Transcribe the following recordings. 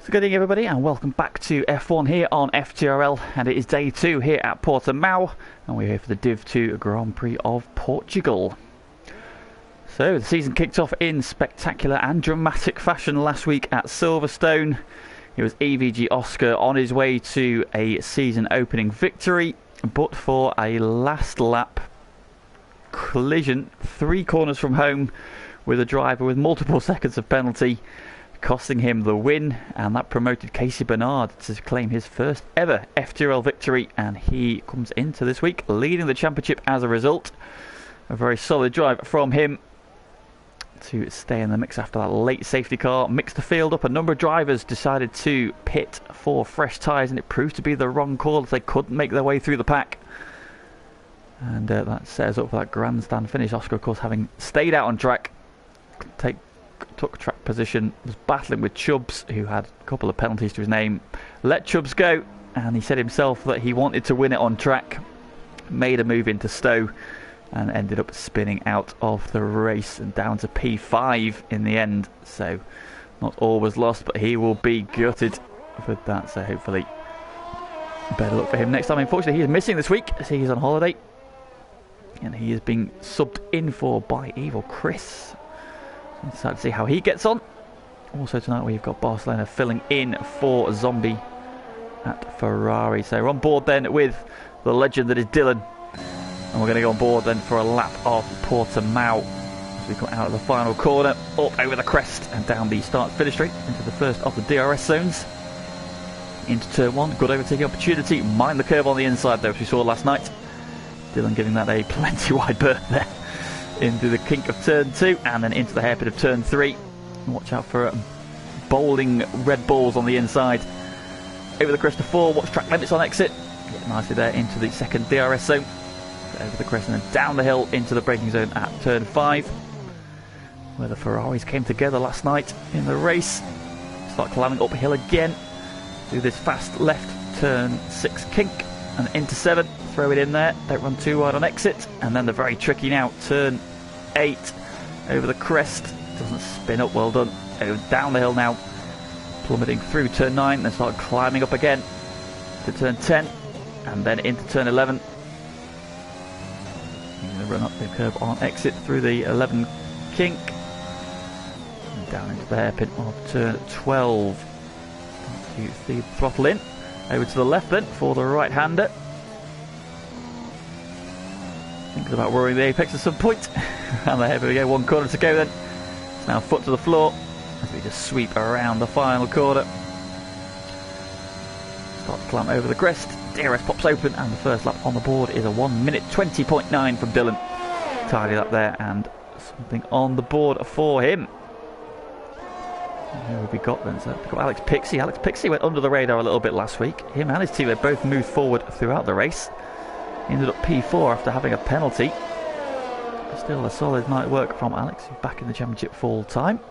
So good evening everybody and welcome back to F1 here on FTRL, and it is day 2 here at Portimao and we're here for the Div 2 Grand Prix of Portugal. So the season kicked off in spectacular and dramatic fashion last week at Silverstone. It was EVG Oscar on his way to a season opening victory, but for a last lap collision 3 corners from home with a driver with multiple seconds of penalty, costing him the win, and that promoted Casey Bernard to claim his first ever FTRL victory, and he comes into this week leading the championship as a result. A very solid drive from him to stay in the mix after that late safety car. Mixed the field up. A number of drivers decided to pit for fresh tyres, and it proved to be the wrong call as they couldn't make their way through the pack. And that set us up for that grandstand finish. Oscar, of course, having stayed out on track, took track position, was battling with Chubbs, who had a couple of penalties to his name. Let Chubbs go, and he said himself that he wanted to win it on track. Made a move into Stowe and ended up spinning out of the race and down to P5 in the end. So not all was lost, but he will be gutted for that. So hopefully better luck for him next time. Unfortunately, he is missing this week as he is on holiday, and he is being subbed in for by Evil Chris. Excited to see how he gets on. Also tonight we've got Barcelona filling in for Zombie at Ferrari. So we're on board then with the legend that is Dylan, and we're going to go on board then for a lap of Portimao as we come out of the final corner, up over the crest and down the start-finish straight into the first of the DRS zones. Into turn 1, good overtaking opportunity. Mind the curve on the inside though, as we saw last night. Dylan giving that a plenty wide berth there. Into the kink of turn 2 and then into the hairpin of turn 3. Watch out for bowling Red Bulls on the inside. Over the crest of 4, watch track limits on exit. Get nicely there into the second DRS zone. Over the crest and then down the hill into the braking zone at turn 5, where the Ferraris came together last night in the race. Start climbing uphill again. Do this fast left turn 6 kink and into 7. Throw it in there, don't run too wide on exit, and then the very tricky now turn 8 over the crest. Doesn't spin up, well done. Down the hill now, plummeting through turn 9, then start climbing up again to turn 10 and then into turn 11. Run up the curve on exit through the 11 kink and down into the hairpin of turn 12. You see the throttle in over to the left then for the right hander. Thinking about worrying the apex at some point. And there we go, 1 corner to go then. It's now foot to the floor as we just sweep around the final corner. Start to climb over the crest. DRS pops open and the first lap on the board is a 1 minute 20.9 from Dylan. Tidied up there and something on the board for him. And who have we got then? So we've got Alex Pixie. Alex Pixie went under the radar a little bit last week. Him and his team had both moved forward throughout the race. He ended up P4 after having a penalty. Still a solid night work from Alex, who's back in the championship full time.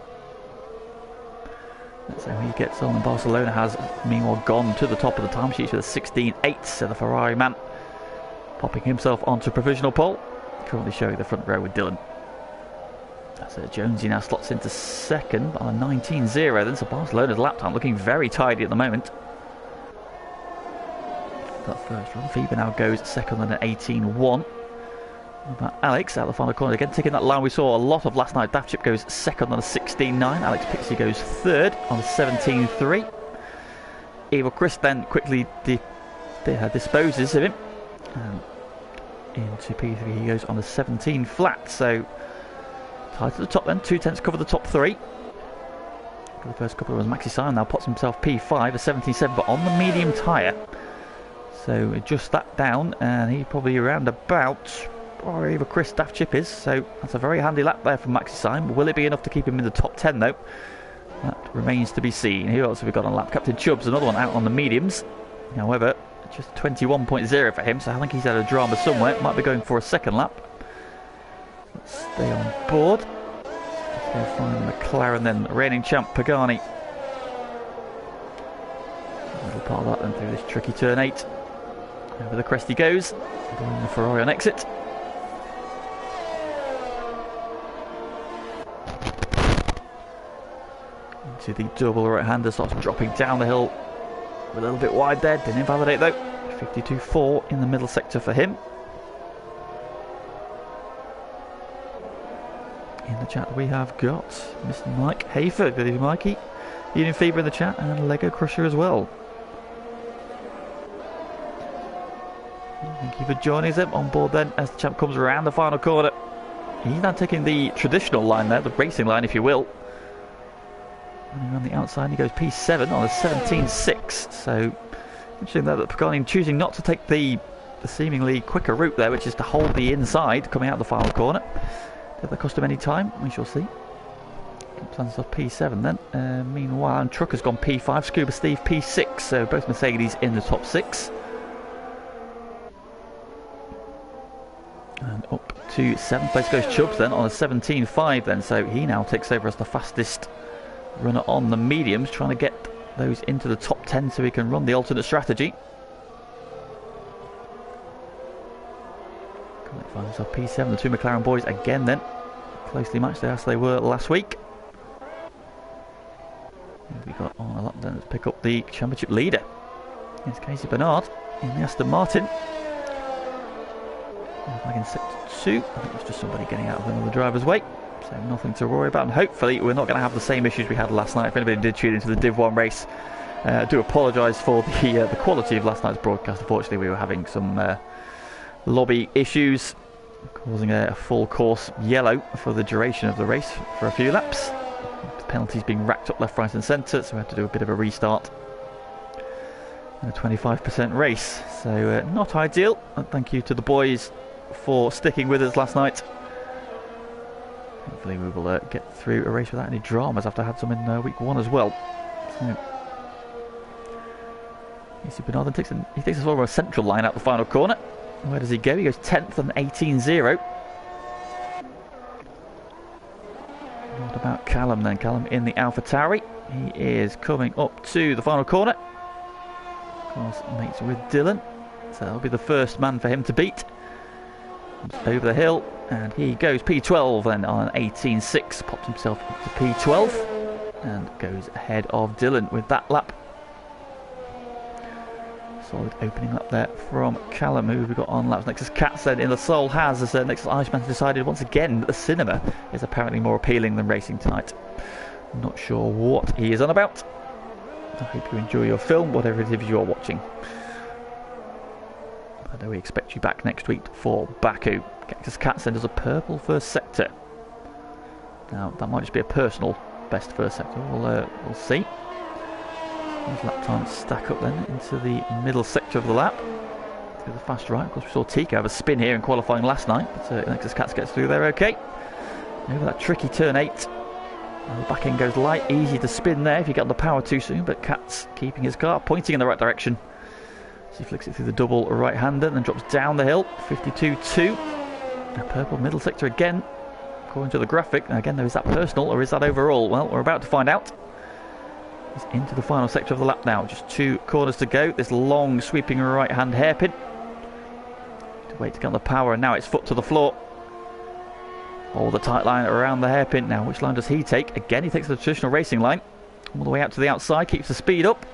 That's how he gets on. And Barcelona has meanwhile gone to the top of the timesheets with a 16.8, so the Ferrari man popping himself onto provisional pole, currently showing the front row with Dylan. That's Jonesy now slots into second on a 19.0 then, so Barcelona's lap time looking very tidy at the moment. That first run, Fiba now goes second on an 18.1. About Alex out the final corner again, taking that line we saw a lot of last night. Daft Chip goes second on a 16.9. Alex Pixie goes third on a 17.3. Evil Chris then quickly disposes of him. And into P3 he goes on a 17 flat. So tied to the top then. 2/10 cover the top 3. For the first couple of runs, Maxi Simon now pots himself P5, a 17.7, but on the medium tyre. So adjust that down, and he probably around about or even Chris Daft Chip is. So that's a very handy lap there from Maxi Simon. Will it be enough to keep him in the top 10 though? That remains to be seen. Who else have we got on lap? Captain Chubbs, another one out on the mediums. However, just 21.0 for him, so I think he's had a drama somewhere. Might be going for a second lap. Let's stay on board. Let's go find McLaren then, reigning champ Pagani. A little part of that then through this tricky turn 8. Over the crest he goes. The Ferrari on exit. into the double right-hander, starts dropping down the hill. A little bit wide there, didn't invalidate though. 52.4 in the middle sector for him. In the chat we have got Mr. Mike Hayford. Good evening, Mikey. Union Fever in the chat, and Lego Crusher as well. Thank you for joining us on board then as the champ comes around the final corner. He's now taking the traditional line there, the racing line if you will. And on the outside he goes P7 on a 17.6. So interesting that Pagani choosing not to take the seemingly quicker route there, which is to hold the inside coming out of the final corner. Did that cost him any time? We shall see. Plans off P7 then. Meanwhile, Trucker's gone P5, Scuba Steve P6. So both Mercedes in the top 6. And up to 7th place goes Chubbs then on a 17.5 then. So he now takes over as the fastest runner on the mediums, trying to get those into the top 10 so he can run the alternate strategy. Finds himself P7, the two McLaren boys again then. Closely matched as they were last week. We got on a lap then to pick up the championship leader. It's Casey Bernard in the Aston Martin. Back in sector 2. I think it's just somebody getting out of another driver's way. So nothing to worry about, and hopefully we're not going to have the same issues we had last night. If anybody did tune into the Div 1 race, I do apologise for the quality of last night's broadcast. Unfortunately we were having some lobby issues, causing a full course yellow for the duration of the race for a few laps. The penalties being racked up left, right and centre, so we had to do a bit of a restart. And a 25% race, so not ideal. And thank you to the boys for sticking with us last night. Hopefully we will get through a race without any dramas after I had some in week 1 as well. So, Casey Bernard takes us over a central line out the final corner. Where does he go? He goes 10th on 18.0. What about Callum then? Callum in the AlphaTauri. He is coming up to the final corner. Of course, mates with Dylan. So that'll be the first man for him to beat. Comes over the hill, and he goes P12 then on 18.6. Pops himself up to P12 and goes ahead of Dylan with that lap. Solid opening lap there from Callum. Who have we got on laps? Nexus Cats then in the Soul has, as Nexus Iceman decided once again that the cinema is apparently more appealing than racing tonight. Not sure what he is on about. I hope you enjoy your film, whatever it is you're watching. I know we expect you back next week for Baku. Nexus Cats then does a purple first sector. Now that might just be a personal best first sector. We'll see. Those lap times stack up then into the middle sector of the lap. To the fast right. Of course, we saw Tika have a spin here in qualifying last night, but Nexus Cats gets through there okay. Over that tricky turn 8. And the back end goes light, easy to spin there if you get on the power too soon, but Cats keeping his car, pointing in the right direction. So he flicks it through the double right-hander and then drops down the hill, 52.2. A purple middle sector again, according to the graphic. Now again, though, is that personal or is that overall? Well, we're about to find out. He's into the final sector of the lap now. Just 2 corners to go. This long sweeping right-hand hairpin. To wait to get on the power, and now it's foot to the floor. Hold the tight line around the hairpin. Now, which line does he take? Again, he takes the traditional racing line. All the way out to the outside, keeps the speed up.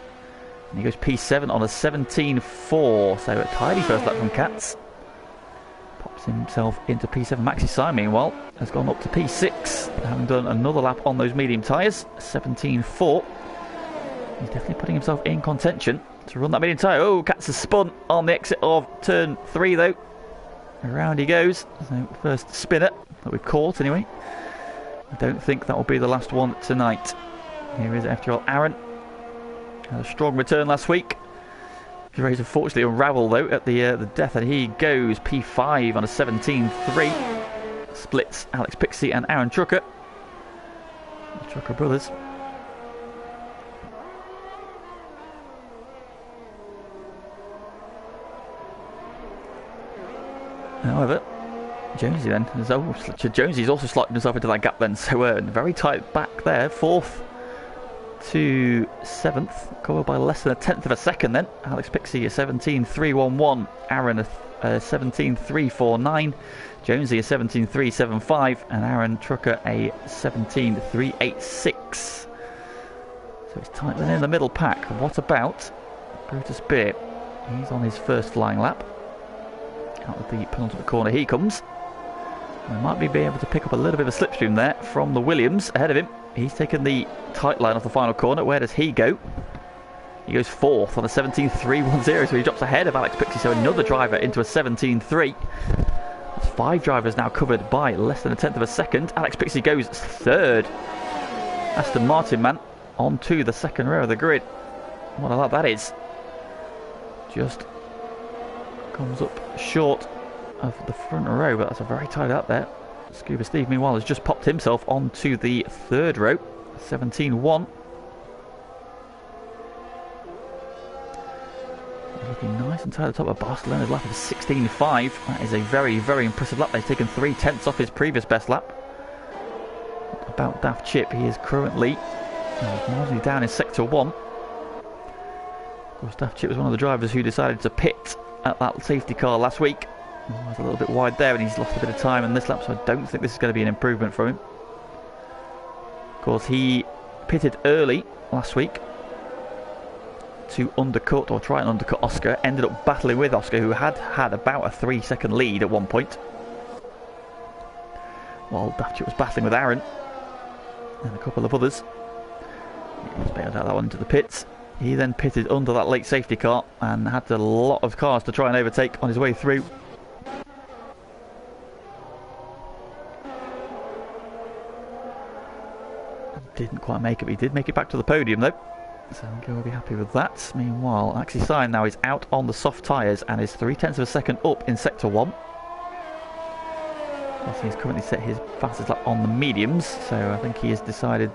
And he goes P7 on a 17.4. So a tidy first lap from Cats. Pops himself into P7. Maxi Sai, meanwhile, has gone up to P6. Having done another lap on those medium tyres. 17.4. He's definitely putting himself in contention to run that medium tyre. Oh, Cats has spun on the exit of turn 3 though. Around he goes. So first spinner that we've caught anyway. I don't think that will be the last one tonight. Here is FTRL Aaron. Had a strong return last week. His race unfortunately unravelled though at the death, and he goes P5 on a 17.3. Splits Alex Pixie and Aaron Trucker. The Trucker brothers. However, Jonesy then, Jonesy's also slotted himself into that gap then, so very tight back there, 4th to 7th, covered by less than a 10th of a second then. Alex Pixie a 17.311, Aaron a 17.349, Jonesy a 17.375, and Aaron Trucker a 17.386. So it's tight then in the middle pack. What about Brutus Beer? He's on his first flying lap. Out of the penultimate corner he comes. We might be able to pick up a little bit of a slipstream there from the Williams ahead of him. He's taken the tight line off the final corner. Where does he go? He goes fourth on a 17.310, so he drops ahead of Alex Pixie. So another driver into a 17.3. That's 5 drivers now covered by less than a tenth of a second. Alex Pixie goes third. Aston Martin man onto the second row of the grid. What a lap that is. Just comes up short of the front row, but that's a very tight up there. Scuba Steve meanwhile has just popped himself onto the third row, 17.1. Looking nice and tight at the top of Barcelona's lap of 16.5. That is a very, very impressive lap. They've taken 3/10 off his previous best lap. What about Daft Chip? He is currently marginally down in sector 1. Of course, Daft Chip was one of the drivers who decided to pit at that safety car last week. He was a little bit wide there and he's lost a bit of time in this lap, so I don't think this is going to be an improvement for him. Of course, he pitted early last week to undercut or try and undercut Oscar. Ended up battling with Oscar, who had about a 3-second lead at one point, while Daft Chip was battling with Aaron and a couple of others. He was bailed out that one into the pits. He then pitted under that late safety car and had a lot of cars to try and overtake on his way through. Didn't quite make it, but he did make it back to the podium though, so I think he'll be happy with that. Meanwhile, Axie Sign now is out on the soft tyres and is 0.3 of a second up in sector 1. He's currently set his fastest lap on the mediums, so I think he has decided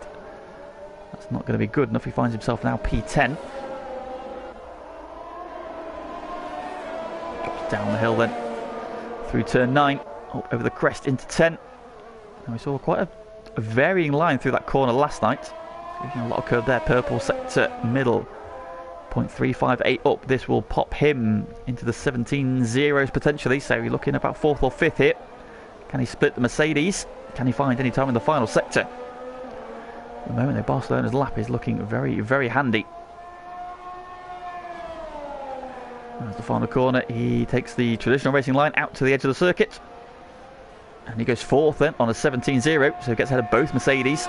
that's not going to be good enough. He finds himself now P10. Drops down the hill then through turn 9, up over the crest into 10. Now we saw quite a varying line through that corner last night. A lot of curve there. Purple sector middle, 0.358 up. This will pop him into the 17 zeros potentially, so you're looking about 4th or 5th here. Can he split the Mercedes? Can he find any time in the final sector? At the moment, Barcelona's lap is looking very, very handy. As the final corner, he takes the traditional racing line out to the edge of the circuit. And he goes 4th then on a 17.0, so he gets ahead of both Mercedes.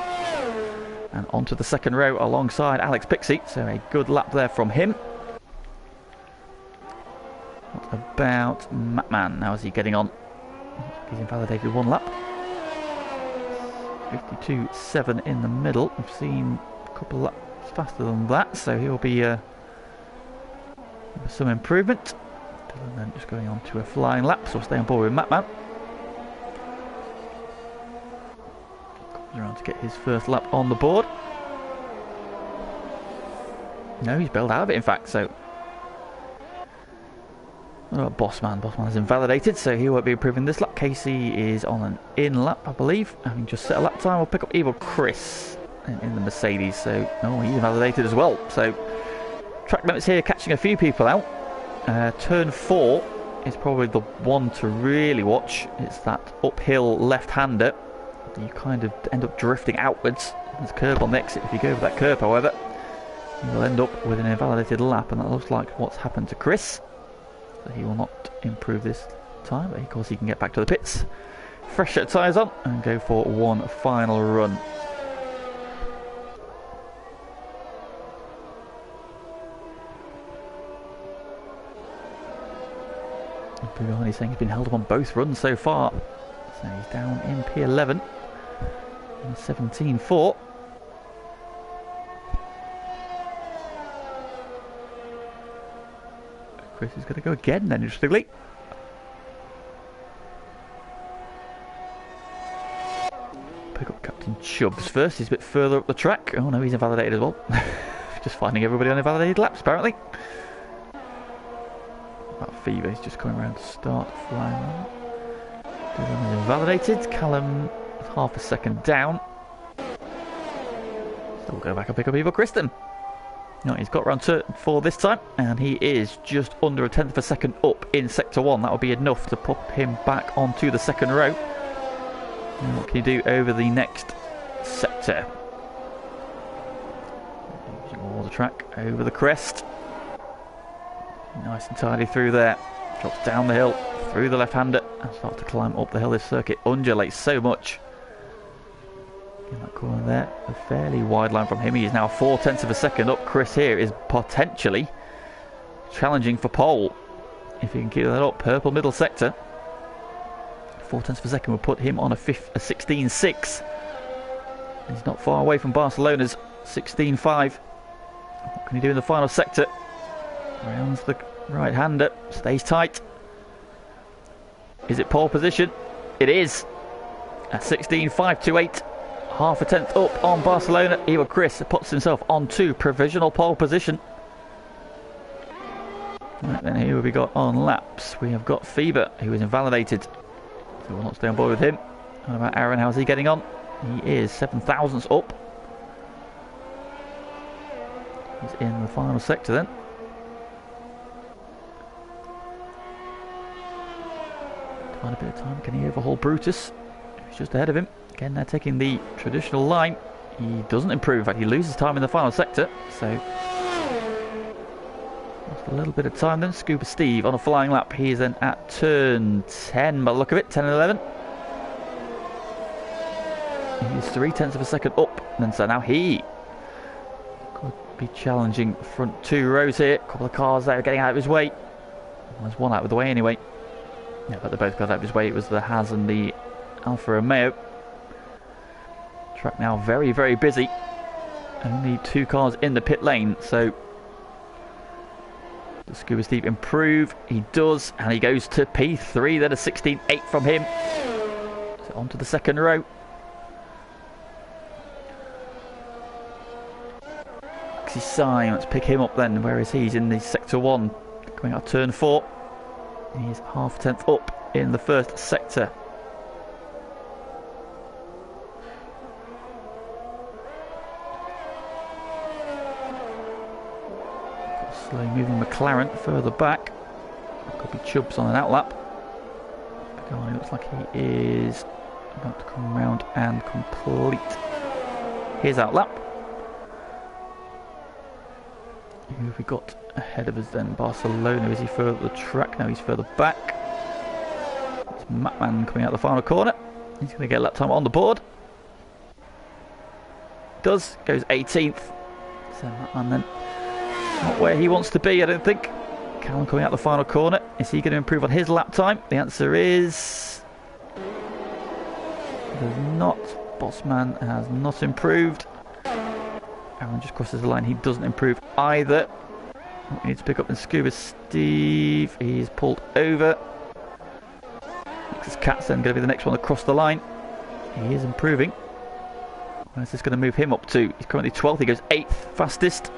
And onto the second row alongside Alex Pixie, so a good lap there from him. What about Matman? How is he getting on? He's invalidated 1 lap. 52.7 in the middle. We've seen a couple of laps faster than that, so he'll be some improvement. And then just going on to a flying lap, so we'll stay on board with Matman. Around to get his first lap on the board. No, he's bailed out of it in fact, so what about Bossman? Bossman is invalidated, so he won't be improving this lap. Casey is on an in lap, I believe, having just set a lap time. We'll pick up Evil Chris in the Mercedes, so he's invalidated as well. So track limits here catching a few people out. Turn 4 is probably the one to really watch. It's that uphill left-hander. You kind of end up drifting outwards. There's a curb on the exit. If you go over that curb, however, you will end up with an invalidated lap, and that looks like what's happened to Chris. So he will not improve this time, but of course he can get back to the pits, fresh set of tyres on, and go for one final run. Bugani saying he's been held up on both runs so far, so he's down in P11. 17.4. Chris is going to go again then, interestingly. Pick up Captain Chubbs first. He's a bit further up the track. Oh no, he's invalidated as well. Just finding everybody on invalidated laps apparently. That Fever, he's just coming around to start flying. Dylan is invalidated. Callum is half a second down. So we'll go back and pick up Evil Kristen. No, he's got round turn 4 this time, and he is just under a tenth of a second up in sector 1. That will be enough to pop him back onto the second row. And what can he do over the next sector? track over the crest. Nice and tidy through there. Drops down the hill, through the left-hander, and starts to climb up the hill. This circuit undulates so much. In that corner there, a fairly wide line from him. He is now 0.4 of a second up. Chris here is potentially challenging for pole. If he can keep that up, purple middle sector. 0.4 of a second will put him on a 16.6. He's not far away from Barcelona's 16.5. What can he do in the final sector? Rounds the right-hander, stays tight. Is it pole position? It is. At 16.528, half a tenth up on Barcelona. Even Chris puts himself onto provisional pole position. Right, then here we got on laps. We have got Fieber, who is invalidated. So we'll not stay on board with him. What about Aaron? How's he getting on? He is 7 thousandths up. He's in the final sector then. Find a bit of time. Can he overhaul Brutus? He's just ahead of him. Again, they're taking the traditional line. He doesn't improve. In fact, he loses time in the final sector. So, lost a little bit of time then. Scuba Steve on a flying lap. He is then at turn 10 by the look of it. 10 and 11. He's 0.3 of a second up. And so now he could be challenging front 2 rows here. A couple of cars there getting out of his way. Well, there's one out of the way anyway. Yeah, but they both got out of his way. It was the Haas and the Alfa Romeo. Track now very, very busy. Only 2 cars in the pit lane, so does Scuba Steve improve? He does, and he goes to P3. Then a 16.8 from him. So on to the second row. Maxi Syme, let's pick him up then. Where is he? He's in the sector 1, coming out of turn 4. He's half a tenth up in the first sector. Slow moving McLaren further back. Could be Chubbs on an outlap. Pagani looks like he is about to come round and complete his outlap. Who have we got ahead of us then? Barcelona, is he further up the track? No, he's further back. It's Matman coming out the final corner. He's going to get lap time on the board. Does, goes 18th. So Matman then, not where he wants to be, I don't think. Callum coming out the final corner. Is he going to improve on his lap time? The answer is... does not. Bossman has not improved. Aaron just crosses the line. He doesn't improve either. We need to pick up in Scuba Steve. He's pulled over. This Cat's then going to be the next one across the line. He is improving. Where's this going to move him up to? He's currently 12th. He goes 8th fastest.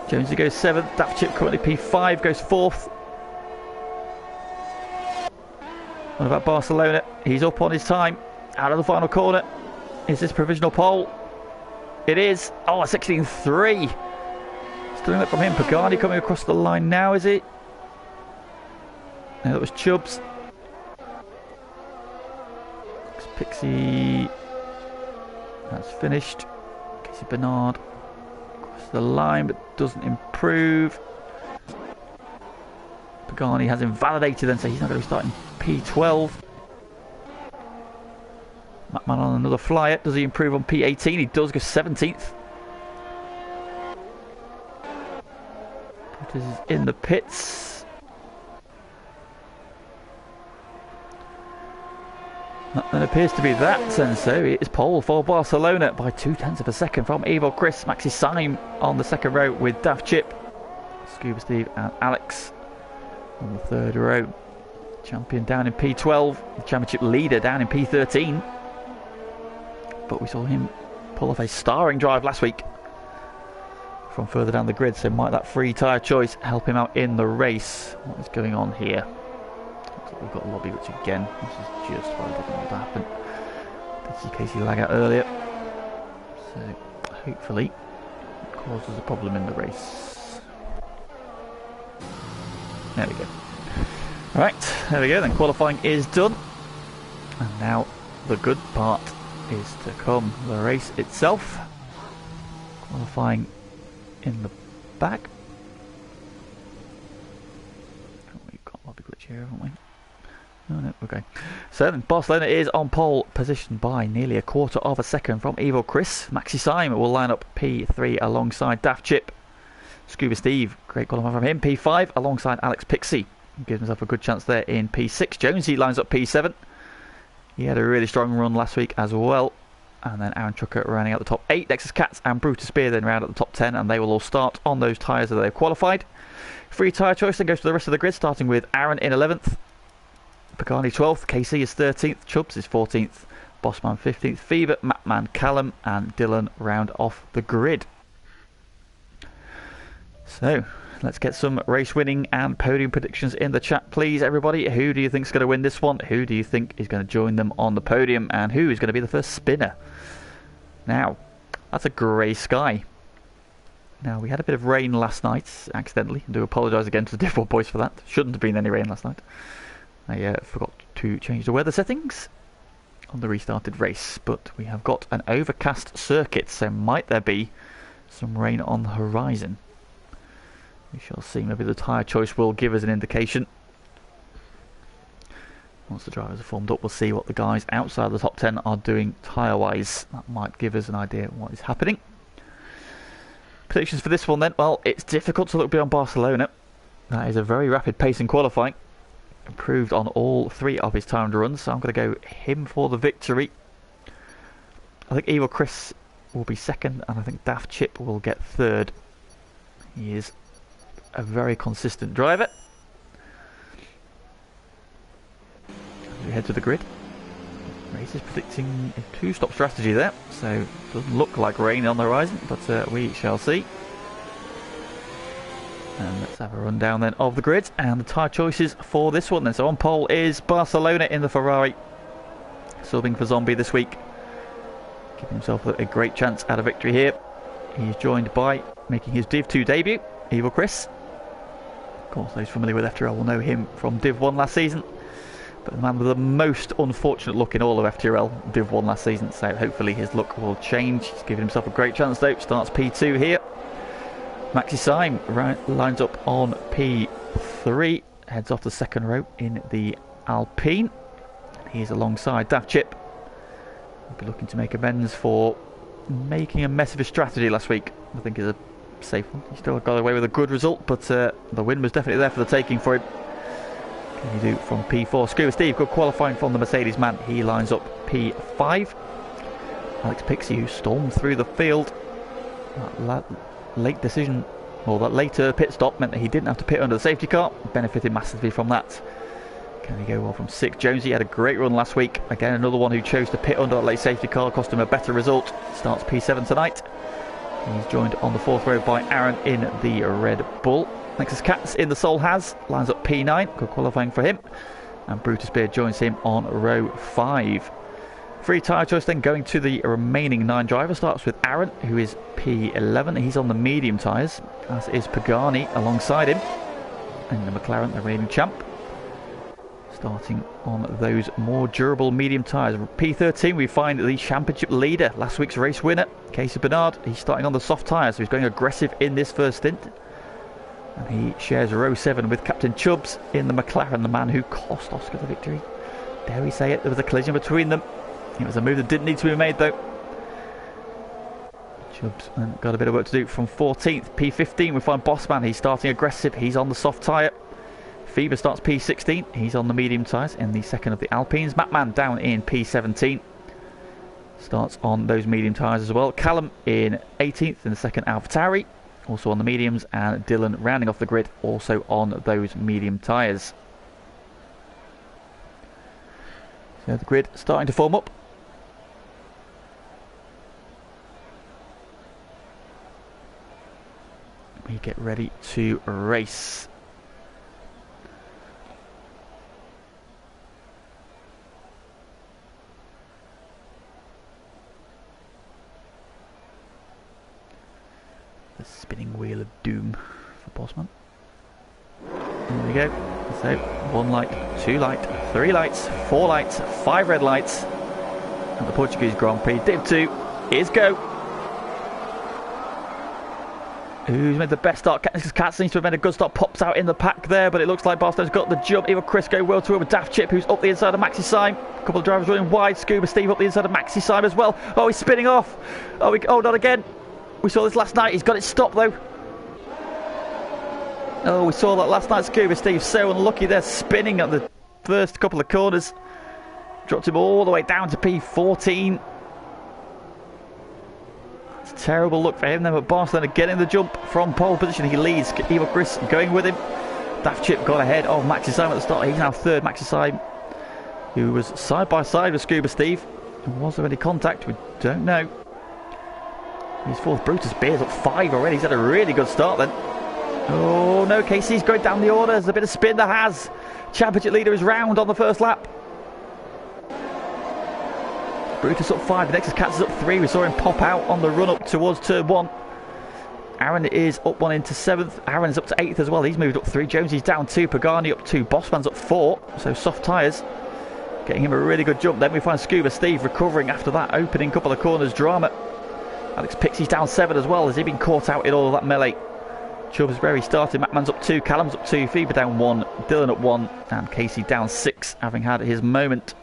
Jonesy goes 7th. Daft Chip currently P5 goes 4th. What about Barcelona? He's up on his time. Out of the final corner. Is this provisional pole? It is. Oh, a 16.3. Stealing it from him. Pagani coming across the line now, is he? No, that was Chubbs. Pixie. That's finished. Casey Bernard across the line, but doesn't improve. Pagani has invalidated then, so he's not going to be starting P12. Matman on another flyer. Does he improve on P18? He does, go 17th. This is in the pits. Matman appears to be that, and so it is pole for Barcelona by 0.2 of a second from Evil Chris. Maxi Syme on the second row with Daft Chip, Scuba Steve and Alex on the third row. Champion down in P12, the championship leader down in P13. But we saw him pull off a starring drive last week from further down the grid, so might that free tyre choice help him out in the race? What is going on here? Looks like we've got lobby, which again, this is just what I didn't want to happen. Did see Casey lag out earlier, so hopefully it causes a problem in the race. There we go. Right, there we go then, qualifying is done. And now the good part. is to come. The race itself. Qualifying in the back. Oh, we've got a lobby glitch here, haven't we? Oh no, okay. So then Barcelona is on pole position by nearly a quarter of a second from Evil Chris. Maxi Syme will line up P3 alongside Daft Chip. Scuba Steve, great qualifying from him. P5 alongside Alex Pixie. Gives himself a good chance there in P6. Jonesy lines up P7. He had a really strong run last week as well. And then Aaron Trucker running out the top 8. Nexus Cats and Brutus Spear then round at the top 10. And they will all start on those tyres that they've qualified. Free tyre choice then goes to the rest of the grid, starting with Aaron in 11th. Pagani 12th. KC is 13th. Chubbs is 14th. Bossman 15th. Fever, Matman, Callum and Dylan round off the grid. So, let's get some race winning and podium predictions in the chat, please, everybody. Who do you think is going to win this one? Who do you think is going to join them on the podium? And who is going to be the first spinner? Now, that's a grey sky. Now, we had a bit of rain last night, accidentally. I do apologise again to the Div1 boys for that. Shouldn't have been any rain last night. I forgot to change the weather settings on the restarted race. But we have got an overcast circuit, so might there be some rain on the horizon? We shall see. Maybe the tyre choice will give us an indication. Once the drivers are formed up, we'll see what the guys outside the top 10 are doing tyre-wise. That might give us an idea of what is happening. Predictions for this one then. Well, it's difficult to look beyond Barcelona. That is a very rapid pace in qualifying. Improved on all 3 of his timed runs, so I'm going to go him for the victory. I think Evil Chris will be second, and I think Daft Chip will get third. He is a very consistent driver. As we head to the grid, race is predicting a 2-stop strategy there, so doesn't look like rain on the horizon, but we shall see. And let's have a rundown then of the grid and the tyre choices for this one then. So on pole is Barcelona in the Ferrari, subbing for Zombie this week, giving himself a great chance at a victory here. He's joined by, making his Div 2 debut, Evil Chris. Of course, those familiar with FTRL will know him from Div 1 last season. But the man with the most unfortunate luck in all of FTRL, Div 1 last season. So hopefully his luck will change. He's giving himself a great chance though. Starts P2 here. Maxi Syme lines up on P3. Heads off the second row in the Alpine. He's alongside Daft Chip. He'll be looking to make amends for making a mess of his strategy last week. I think is a safe one. He still got away with a good result, but the win was definitely there for the taking for him. Can you do from P4? Scuba Steve, good qualifying from the Mercedes man. He lines up P5. Alex Pixie, who stormed through the field. That late decision, or that later pit stop, meant that he didn't have to pit under the safety car. Benefited massively from that. Can he go well from 6? Jonesy had a great run last week. Again, another one who chose to pit under that late safety car, cost him a better result. Starts P7 tonight. He's joined on the 4th row by Aaron in the Red Bull. Nexus Cats in the Soul Has lines up P9, good qualifying for him. And Brutus Beard joins him on row 5. Free tyre choice then going to the remaining 9 drivers. Starts with Aaron, who is P11. He's on the medium tyres, as is Pagani alongside him. And the McLaren, the reigning champ, starting on those more durable medium tyres. P13 we find the championship leader, last week's race winner, Casey Bernard. He's starting on the soft tyres, so he's going aggressive in this first stint. And he shares row 7 with Captain Chubbs in the McLaren, the man who cost Oscar the victory. Dare we say it, there was a collision between them. It was a move that didn't need to be made though. Chubbs got a bit of work to do from 14th. P15 we find Bossman, he's starting aggressive, he's on the soft tyre. Fever starts P16, he's on the medium tyres in the second of the Alpines. Matman down in P17, starts on those medium tyres as well. Callum in 18th in the second AlphaTauri, also on the mediums, and Dylan rounding off the grid, also on those medium tyres. So the grid starting to form up. We get ready to race. The spinning wheel of doom for Bossman. There we go. So 1 light, 2 light, 3 lights, 4 lights, 5 red lights, at the Portuguese Grand Prix. Div 2 is go. Who's made the best start? Cat seems to have made a good start. Pops out in the pack there, but it looks like Barstow's got the jump. Even Chris go well to it with Daft Chip, who's up the inside of Maxi Syme. A couple of drivers running wide. Scuba Steve up the inside of Maxi Syme as well. Oh, he's spinning off. Oh, not again. We saw this last night. He's got it stopped though. Oh, we saw that last night. Scuba Steve so unlucky there, spinning at the first couple of corners. Dropped him all the way down to P14. Terrible look for him then, but Barcelona getting the jump from pole position. He leads. Eva Chris going with him. Daft Chip got ahead of Maxi Syme at the start. He's now third. Maxi Syme, who was side by side with Scuba Steve. Was there any contact? We don't know. He's fourth. Brutus Beers up 5 already. He's had a really good start then. Oh no, Casey's going down the order. There's a bit of spin there has. Championship leader is round on the first lap. Brutus up 5, the next Cats is up 3. We saw him pop out on the run up towards turn 1. Aaron is up 1 into 7th. Aaron's up to 8th as well. He's moved up 3. Jonesy's down 2. Pagani up 2. Bossman's up 4. So soft tyres. Getting him a really good jump. Then we find Scuba Steve recovering after that opening couple of corners drama. Alex Pixie's down 7 as well. Has he been caught out in all of that melee? Chubb's where he started. Macman's up 2. Callum's up 2. Fever down 1. Dylan up 1. And Casey down 6, having had his moment.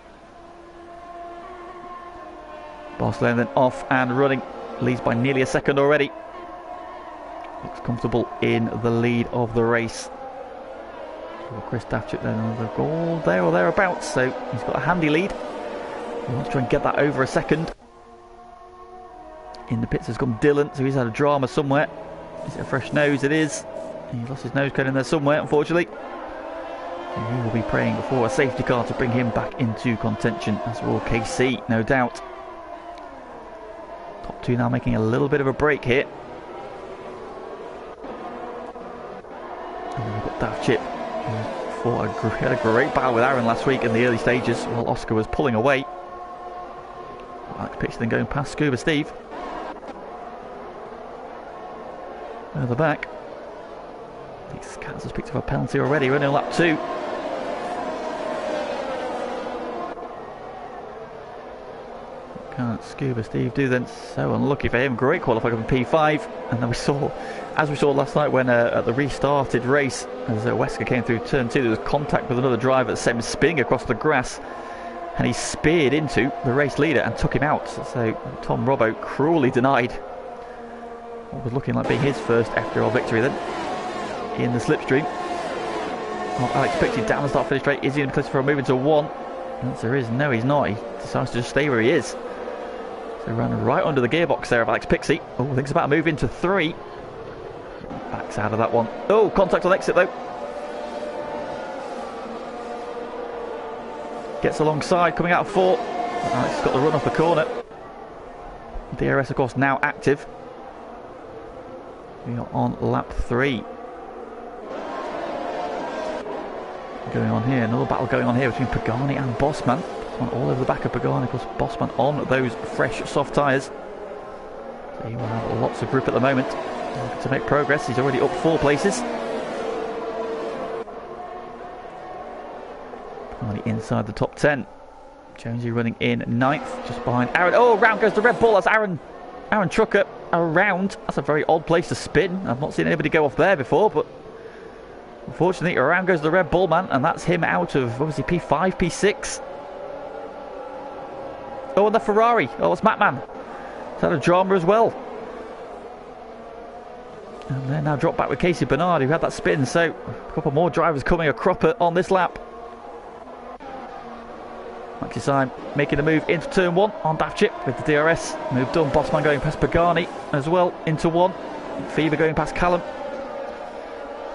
Barcelona then off and running. Leads by nearly a second already. Looks comfortable in the lead of the race. Chris Daftchip then on the goal there or thereabouts. So he's got a handy lead. He wants to try and get that over a second. In the pits has gone Dylan, so he's had a drama somewhere. Is it a fresh nose? It is. He's lost his nose cone in there somewhere, unfortunately. And we will be praying for a safety car to bring him back into contention, as will KC, no doubt. Top 2 now making a little bit of a break here. And then we've got Daft Chip, who had a great battle with Aaron last week in the early stages while Oscar was pulling away. Alex Pixie then going past Scuba Steve. Further back. These Cats has picked up a penalty already. We're only on lap 2. Can't Scuba Steve do then? So unlucky for him. Great qualifying up in P5. And then we saw, as we saw last night when at the restarted race, as Wesker came through turn 2, there was contact with another driver that sent him spinning across the grass. And he speared into the race leader and took him out. So Tom Robbo cruelly denied what was looking like being his first FTRL victory then in the slipstream. Oh, Alex Pixie down the start finish straight. Is he in the place for a move into 1? The answer is no, he's not. He decides to just stay where he is. So ran right under the gearbox there of Alex Pixie. Oh, thinks about a move into 3. Backs out of that one. Oh, contact on exit though. Gets alongside, coming out of 4. Alex has got the run off the corner. DRS, of course, now active. We are on lap 3. Going on here, another battle going on here between Pagani and Bossman. Bossman all over the back of Pagani, of course, Bossman on those fresh soft tyres. So he will have lots of grip at the moment. Looking to make progress, he's already up 4 places. Pagani inside the top 10. Jonesy running in 9th, just behind Aaron. Oh, round goes the Red Bull. That's Aaron Trucker around. That's a very odd place to spin. I've not seen anybody go off there before, but unfortunately around goes the Red Bull man, and that's him out of, what was he, P5, P6? Oh, and the Ferrari. Oh, it's Matman. He's had a drama as well. And they're now dropped back with Casey Bernard, who had that spin, so a couple more drivers coming a cropper on this lap. Maxi Syme making a move into turn 1 on Daft Chip with the DRS. Move done. Bossman going past Pagani as well into 1. Fever going past Callum.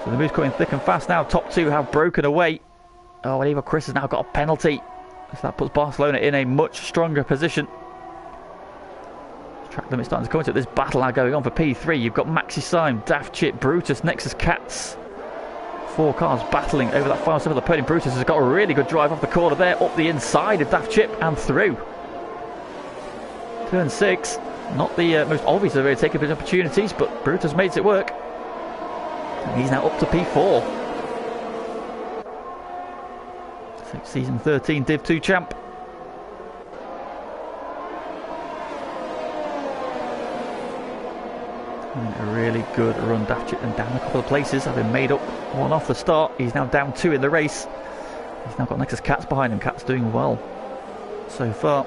So the move's coming thick and fast now. Top 2 have broken away. Oh, and even Chris has now got a penalty. So that puts Barcelona in a much stronger position. Track limit starting to come into this battle now going on for P3. You've got Maxi Syme, Daft Chip, Brutus, Nexus Cats. 4 cars battling over that final step of the podium. Brutus has got a really good drive off the corner there, up the inside of Daft Chip and through. Turn 6, not the most obvious of taking his opportunities, but Brutus makes it work. And he's now up to P4. So season 13 Div 2 champ. And a really good run. Daft Chip and down a couple of places, having made up one off the start. He's now down 2 in the race. He's now got Nexus Cats behind him. Cats doing well so far.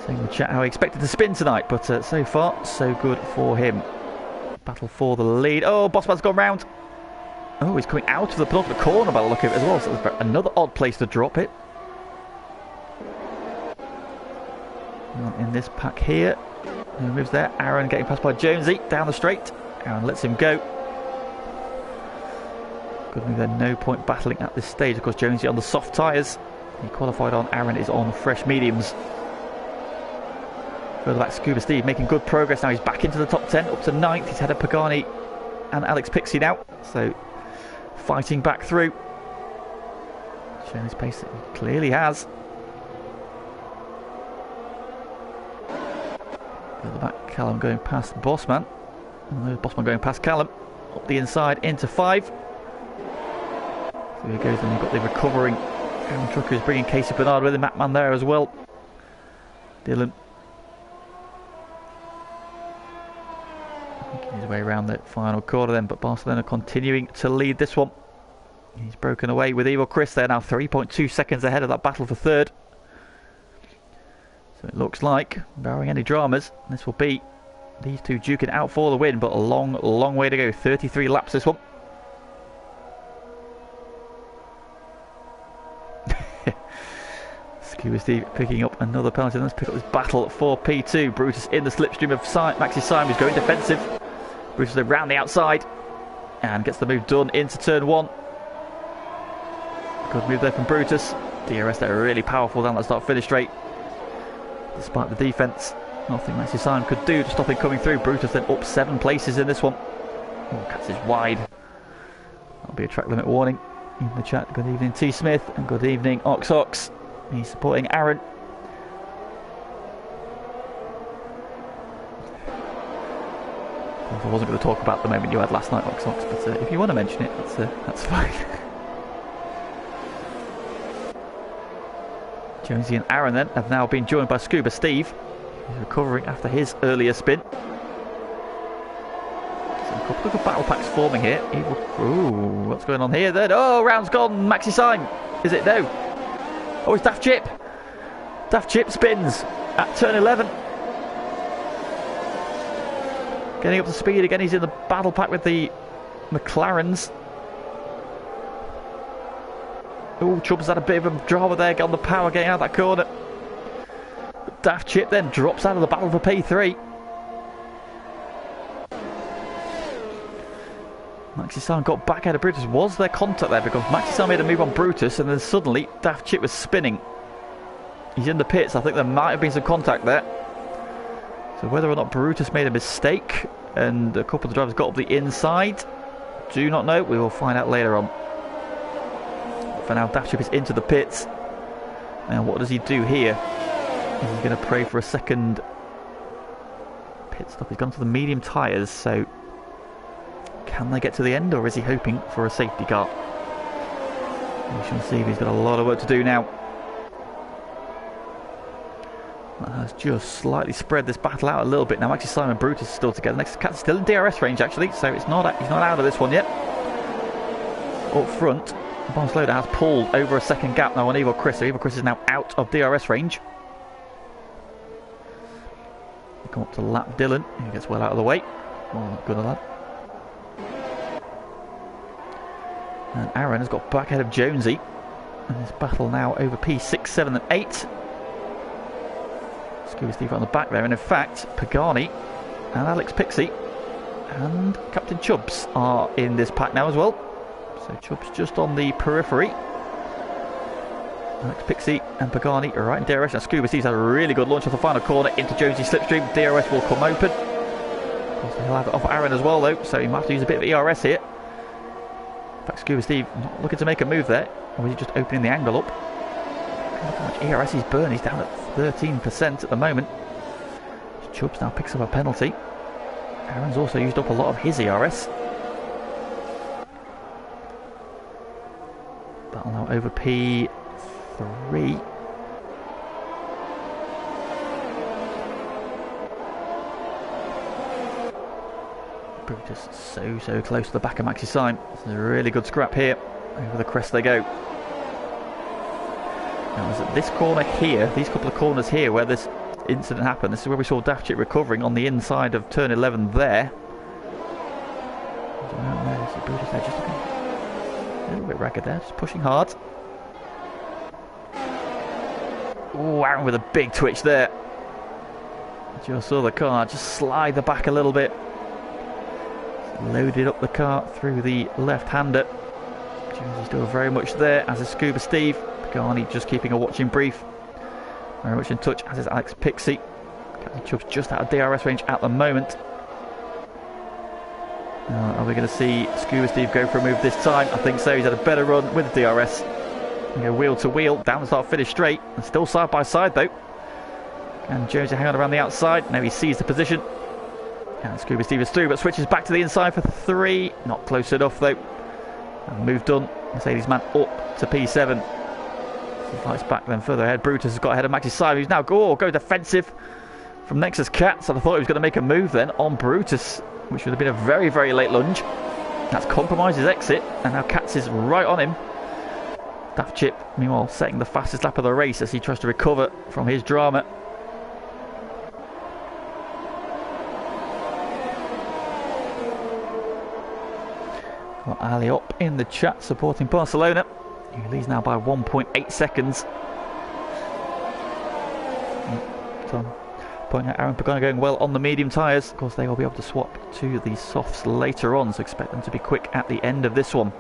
Saying in the chat how he expected to spin tonight, but so far so good for him. Battle for the lead. Oh, Bossman's gone round. Oh, he's coming out of the penultimate corner by the look of it as well. So that's another odd place to drop it. In this pack here, he moves there. Aaron getting passed by Jonesy down the straight. Aaron lets him go. Good move there. No point battling at this stage. Of course, Jonesy on the soft tyres. He qualified on. Aaron is on fresh mediums. Further back, Scuba Steve making good progress now. He's back into the top 10, up to 9th. He's had a Pagani and Alex Pixie now. So fighting back through. Showing his pace that he clearly has. Further back, Callum going past Bossman. And there's Bossman going past Callum. Up the inside into 5. So he goes, and you've got the recovering Aaron Trucker is bringing Casey Bernard with him. Matman there as well. Dylan making his way around the final corner then, but Barcelona continuing to lead this one. He's broken away with Evil Chris there now, 3.2 seconds ahead of that battle for third. So it looks like, barring any dramas, this will be these two duking out for the win, but a long, long way to go. 33 laps this one. Scuba Steve picking up another penalty. Let's pick up this battle for P2. Brutus in the slipstream of Maxi Simon, who's going defensive. Brutus around the outside and gets the move done into turn 1. Good move there from Brutus. DRS there really powerful down that start finish straight. Despite the defence, nothing Maxi Simon could do to stop him coming through. Brutus then up 7 places in this one. Oh, Cats is wide. That'll be a track limit warning in the chat. Good evening T Smith and good evening Ox. He's supporting Aaron. I wasn't going to talk about the moment you had last night, Ox, but if you want to mention it, that's fine. Jonesy and Aaron then have now been joined by Scuba Steve. He's recovering after his earlier spin. So a couple of battle packs forming here. Ooh, what's going on here then? Oh, round's gone. Maxi Syme. Is it? No. Oh, it's Daft Chip. Daft Chip spins at turn 11. Getting up to speed again. He's in the battle pack with the McLarens. Oh, Chubb's had a bit of a drama there, got on the power getting out of that corner. Daft Chip then drops out of the battle for P3. Maxi Syme got back out of Brutus. Was there contact there? Because Maxi Syme made a move on Brutus and then suddenly Daft Chip was spinning. He's in the pits. I think there might have been some contact there. So whether or not Brutus made a mistake and a couple of the drivers got up the inside, do not know. We will find out later on. For now, Daft Chip is into the pits. Now, what does he do here? Is he going to pray for a second pit stop? He's gone to the medium tyres, so can they get to the end, or is he hoping for a safety car? We shall see. He's got a lot of work to do now. That has just slightly spread this battle out a little bit. Now, actually, Simon Brutus is still together. Next Cat's still in DRS range, actually, so he's not out of this one yet. Up front, Barcelona has pulled over a second gap now on Evil Chris. So Evil Chris is now out of DRS range. They come up to lap Dylan. He gets well out of the way. Oh, good lad. And Aaron has got back ahead of Jonesy. And this battle now over P6, 7 and 8. Scuba Steve on the back there. And in fact, Pagani and Alex Pixie and Captain Chubbs are in this pack now as well. So Chubbs just on the periphery. Alex Pixie and Pagani are right in DRS. Now Scuba Steve's had a really good launch off the final corner into Jonesy's slipstream. DRS will come open. Of course, he'll have it off Aaron as well though, so he might have to use a bit of ERS here. In fact, Scuba Steve not looking to make a move there. Or is he just opening the angle up? Look how much ERS he's burned. He's down at 13% at the moment. Chubbs now picks up a penalty. Aaron's also used up a lot of his ERS. Battle now over P3. Brutus so close to the back of Maxi Syme. It's a really good scrap here. Over the crest they go. Now, it was at this corner here, these couple of corners here where this incident happened. This is where we saw Daft Chip recovering on the inside of turn 11 there. Brutus there just looking a little bit ragged there, just pushing hard. Oh, Aaron with a big twitch there. Just saw the car just slide the back a little bit. Loaded up the car through the left-hander. Jones is still very much there, as is Scuba Steve. Pagani just keeping a watching brief. Very much in touch, as is Alex Pixie. Captain Chubb's just out of DRS range at the moment. Are we going to see Scuba Steve go for a move this time? I think so. He's had a better run with the DRS. We go wheel to wheel, down the start, finish straight. And still side by side though. And Jones hang on around the outside. Now he sees the position. And Scuba Steve is through, but switches back to the inside for 3. Not close enough though. And move done. Mercedes man up to P7. He fights back then further ahead. Brutus has got ahead of Maxi Syme, who's now go defensive from Nexus Cats. I thought he was going to make a move then on Brutus, which would have been a very late lunge. That's compromised his exit, and now Cats is right on him. Daft Chip, meanwhile, setting the fastest lap of the race as he tries to recover from his drama. Got Ali up in the chat supporting Barcelona. He leads now by 1.8 seconds. So, pointing out Aaron Pagani going well on the medium tyres. Of course, they will be able to swap to the softs later on, so expect them to be quick at the end of this one.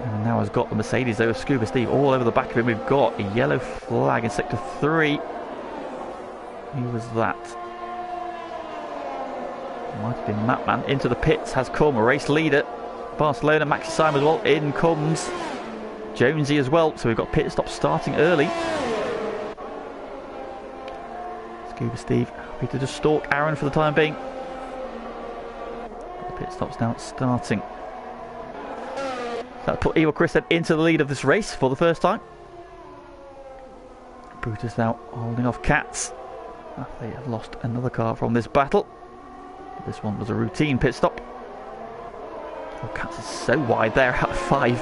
And now has got the Mercedes over Scuba Steve all over the back of him. We've got a yellow flag in sector 3. Who was that? Might have been Mapman. Into the pits has come a race leader. Barcelona, Maxi Syme as well. In comes Jonesy as well. So we've got pit stop starting early. Scuba Steve happy to just stalk Aaron for the time being. The pit stops now starting. That put Evil Chris then into the lead of this race for the first time. Brutus now holding off Cats. They have lost another car from this battle. This one was a routine pit stop. Oh, Cats is so wide there out of 5.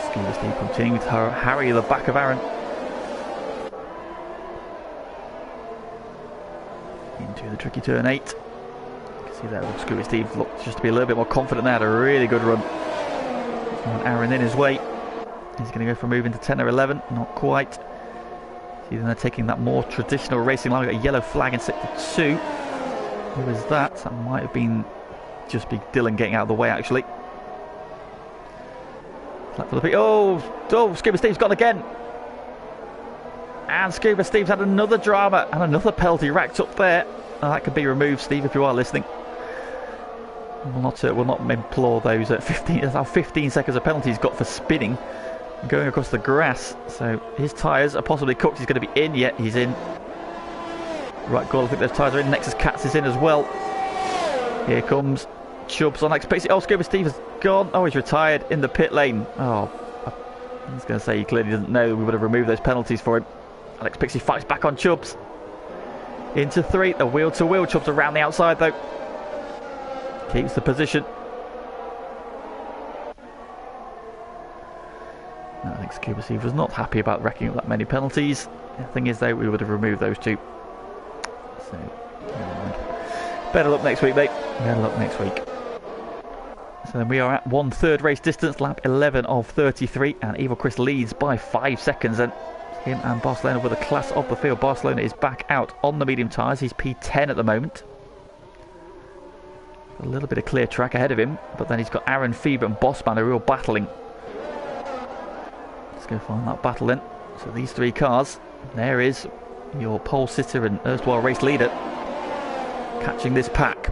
Scuba Steve continuing to harry the back of Aaron. Into the tricky turn 8. You can see there Scuba Steve looked just to be a little bit more confident there. Had a really good run. And Aaron in his way. He's going to go for a move into 10 or 11. Not quite. See, then they're taking that more traditional racing line. We've got a yellow flag in sector 2. Who was that? That might have been just be Dylan getting out of the way, actually. Oh, Scuba Steve's gone again. And Scuba Steve's had another drama and another penalty racked up there. And that could be removed, Steve, if you are listening. We'll not implore those at 15. That's how 15 seconds of penalty he's got for spinning. Going across the grass, so his tyres are possibly cooked. He's going to be in, yet he's in. Right, goal, I think those tyres are in. Nexus Cats is in as well. Here comes Chubbs on Alex Pixie. Oh, Scuba Steve has gone. Oh, he's retired in the pit lane. Oh, I was going to say he clearly doesn't know we would have removed those penalties for him. Alex Pixie fights back on Chubbs. Into 3, the wheel to wheel. Chubbs around the outside though. Keeps the position. I think Scuba Steve was not happy about racking up that many penalties. The thing is though, we would have removed those 2. So, better luck next week, mate. Better luck next week. So then we are at 1/3 race distance, lap 11 of 33, and Evil Chris leads by 5 seconds. And him and Barcelona were the class of the field. Barcelona is back out on the medium tyres. He's P10 at the moment. A little bit of clear track ahead of him, but then he's got Aaron, Fever and Bossman are real battling. Let's go find that battle then. So these 3 cars, there is your pole sitter and erstwhile race leader catching this pack.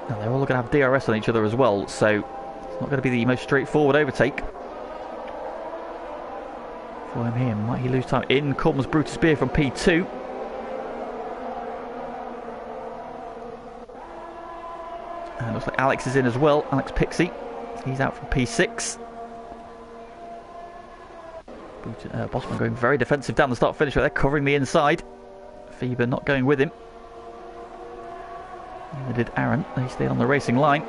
Now they're all going to have DRS on each other as well, so it's not going to be the most straightforward overtake for him here. Might he lose time? In comes Brutus Beer from P2. And looks like Alex is in as well. Alex Pixie, he's out from P6. Bosman going very defensive down the start finish, but they're covering the inside. Fever not going with him. Neither did Aaron. They stayed on the racing line.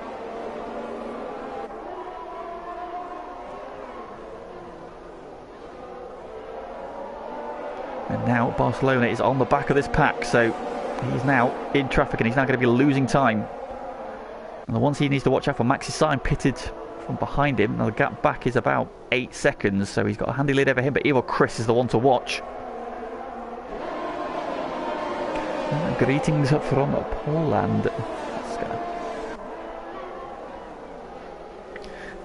And now Barcelona is on the back of this pack, so he's now in traffic and he's now going to be losing time. And the ones he needs to watch out for, Maxi Syme pitted from behind him. Now the gap back is about 8 seconds, so he's got a handy lead over him, but Evil Chris is the one to watch. Greetings from Poland. Let's go.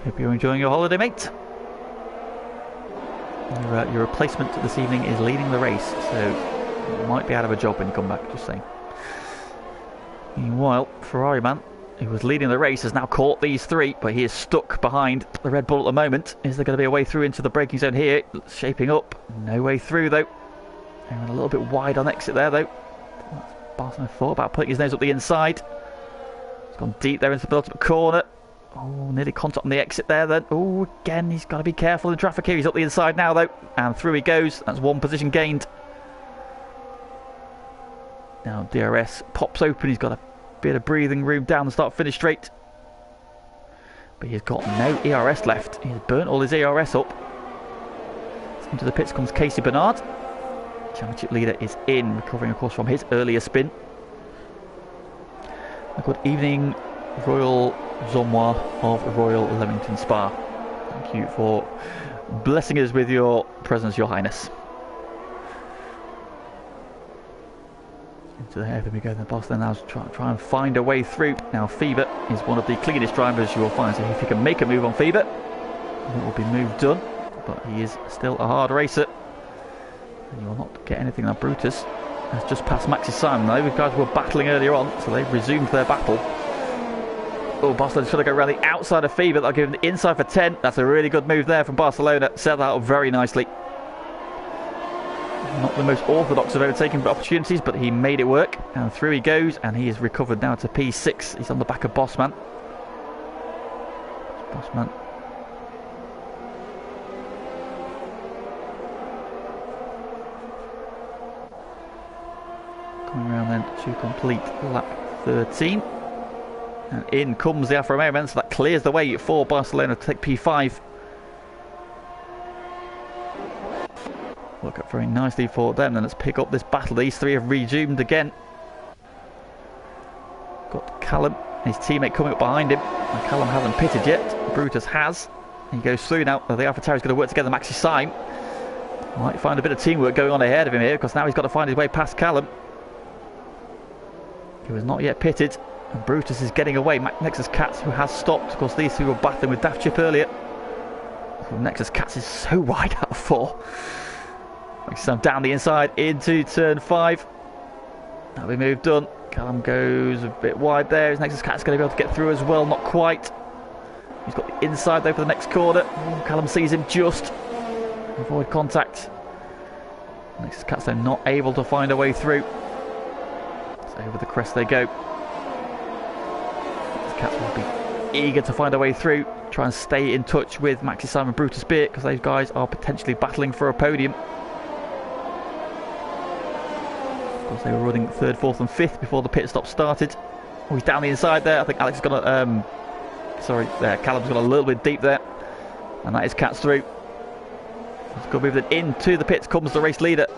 Hope you're enjoying your holiday, mate. Your replacement this evening is leading the race, so you might be out of a job when you come back, just saying. Meanwhile, Ferrari man, who was leading the race, has now caught these three, but he is stuck behind the Red Bull at the moment. Is there going to be a way through into the braking zone here? Shaping up. No way through, though. And a little bit wide on exit there, though. Barcelona thought about putting his nose up the inside. He's gone deep there into the penultimate corner. Oh, nearly contact on the exit there then. Oh, again, he's got to be careful in the traffic here. He's up the inside now, though. And through he goes. That's one position gained. Now DRS pops open. He's got a bit of breathing room down the start-finish straight. But he's got no ERS left. He's burnt all his ERS up. Into the pits comes Casey Bernard. Championship leader is in, recovering of course from his earlier spin. A good evening, Royal Zomois of Royal Leamington Spa. Thank you for blessing us with your presence, Your Highness. Into the hair, there we go. The boss then now try and find a way through. Now Fever is one of the cleanest drivers you will find, so if he can make a move on Fever, it will be move done. But he is still a hard racer. And you will not get anything on Brutus. Has just passed Maxi Syme though. These guys were battling earlier on, so they've resumed their battle. Oh, Barcelona's trying to go around the outside of Fever. They'll give him the inside for 10. That's a really good move there from Barcelona. Set that up very nicely. Not the most orthodox of overtaking opportunities, but he made it work. And through he goes, and he is recovered now to P6. He's on the back of Bossman. Bossman. Coming around then to complete lap 13. And in comes the Alfa Romeo man, so that clears the way for Barcelona to take P5. Work up very nicely for them. Then let's pick up this battle. These three have resumed again. Got Callum, his teammate coming up behind him. And Callum hasn't pitted yet. Brutus has. He goes through now. The AlphaTauri is going to work together. Maxi Syme might find a bit of teamwork going on ahead of him here, because now he's got to find his way past Callum. He was not yet pitted. And Brutus is getting away. Nexus Cats, who has stopped. Of course, these two were battling with Daft Chip earlier. Nexus Cats is so wide out of 4. Maxi down the inside into turn 5. That'll be move done. Callum goes a bit wide there. His Nexus Cat's going to be able to get through as well. Not quite. He's got the inside though for the next corner. Oh, Callum sees him just. Avoid contact. Nexus Cat's though not able to find a way through. So over the crest they go. Cats will be eager to find a way through, try and stay in touch with Maxi Syme and Brutus Beer, because those guys are potentially battling for a podium. Of course, they were running 3rd, 4th and 5th before the pit stop started. Oh, he's down the inside there. I think Alex has got a Callum's got a little bit deep there, and that is Cats through. It's good move. Then into the pits comes the race leader,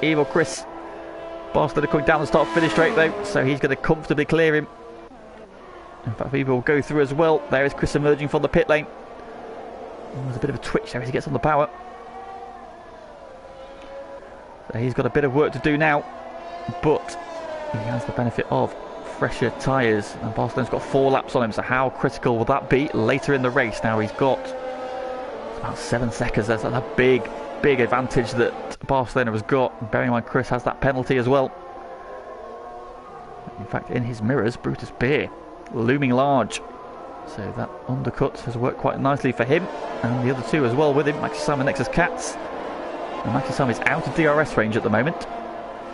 Evil Chris. Barcelona coming down the start finish straight though, so he's going to comfortably clear him. In fact, Fever will go through as well. There is Chris emerging from the pit lane. Oh, there's a bit of a twitch there as he gets on the power. So he's got a bit of work to do now, but he has the benefit of fresher tyres. And Barcelona's got 4 laps on him, so how critical will that be later in the race? Now he's got about 7 seconds. That's a big advantage that Barcelona has got. Bearing in mind Chris has that penalty as well. In fact, in his mirrors, Brutus Beer looming large, so that undercut has worked quite nicely for him, and the other two as well with him, Maxi Syme and Nexus Cats. And Maxi Syme is out of DRS range at the moment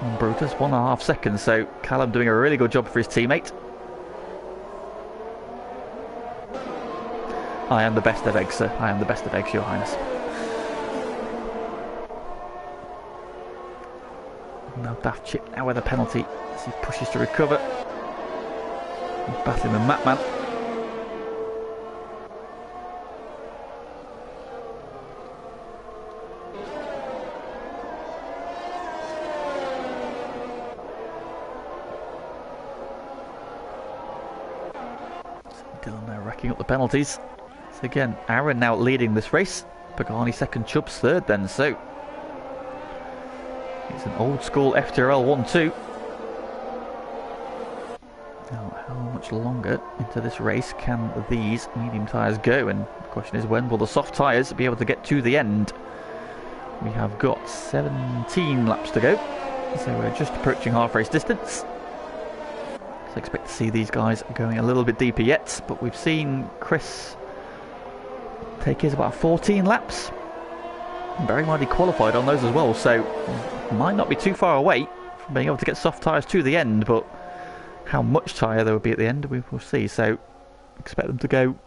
on Brutus, 1.5 seconds, so Callum doing a really good job for his teammate. I am the best of eggs, sir. I am the best of eggs, Your Highness. Daft chip now with a penalty as he pushes to recover. He's battling with Matman. Dylan now racking up the penalties. So again, Aaron now leading this race. Pagani second, Chubbs third then, so it's an old school FTRL 1-2. Now, how much longer into this race can these medium tyres go? And the question is, when will the soft tyres be able to get to the end? We have got 17 laps to go, so we're just approaching half race distance. So I expect to see these guys going a little bit deeper yet, but we've seen Chris take his about 14 laps. Bearing in mind he qualified on those as well, so might not be too far away from being able to get soft tyres to the end, but how much tyre there will be at the end we will see. So expect them to go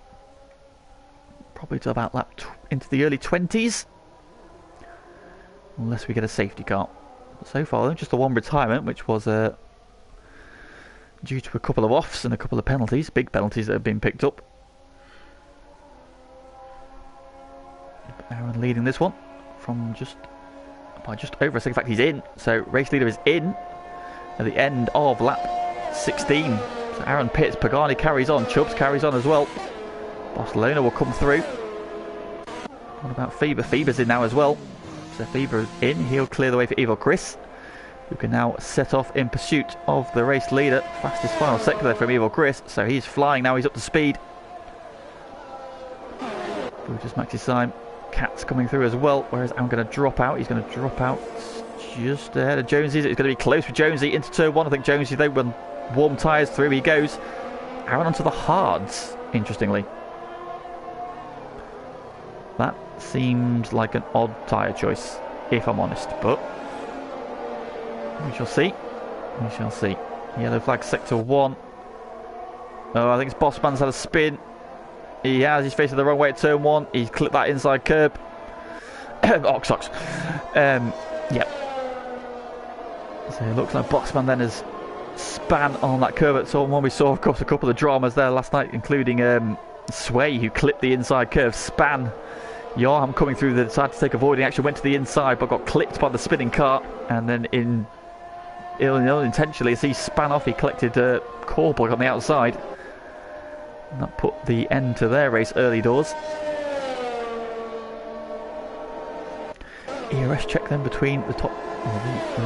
probably to about lap into the early 20s, unless we get a safety car. But so far just the one retirement, which was due to a couple of offs and a couple of penalties, big penalties that have been picked up. Aaron leading this one from by just over a second. In fact, he's in. So race leader is in at the end of lap 16. So Aaron pits, Pagani carries on, Chubbs carries on as well. Barcelona will come through. What about Feber? Feber's in now as well. So Feber is in. He'll clear the way for Evil Chris, who can now set off in pursuit of the race leader. Fastest final sector there from Evil Chris. So he's flying now. He's up to speed. Brutus maxes time. Cat's coming through as well, whereas I'm going to drop out. He's going to drop out just ahead of Jonesy. It's going to be close for Jonesy into turn one. I think Jonesy, they run warm tyres through. He goes. Aaron onto the hards, interestingly. That seems like an odd tyre choice, if I'm honest, but we shall see. We shall see. Yellow flag sector 1. Oh, I think it's Bossman's had a spin. He has, he's facing the wrong way at turn 1. He's clipped that inside curb. Oh, sucks. Yep. So it looks like Boxman then has span on that curve at turn 1. We saw, of course, a couple of dramas there last night, including Sway, who clipped the inside curve, span. Yarham coming through, the decided to take avoiding action, went to the inside, but got clipped by the spinning car. And then unintentionally, as he span off, he collected core block on the outside. And that put the end to their race early doors. ERS check then between the top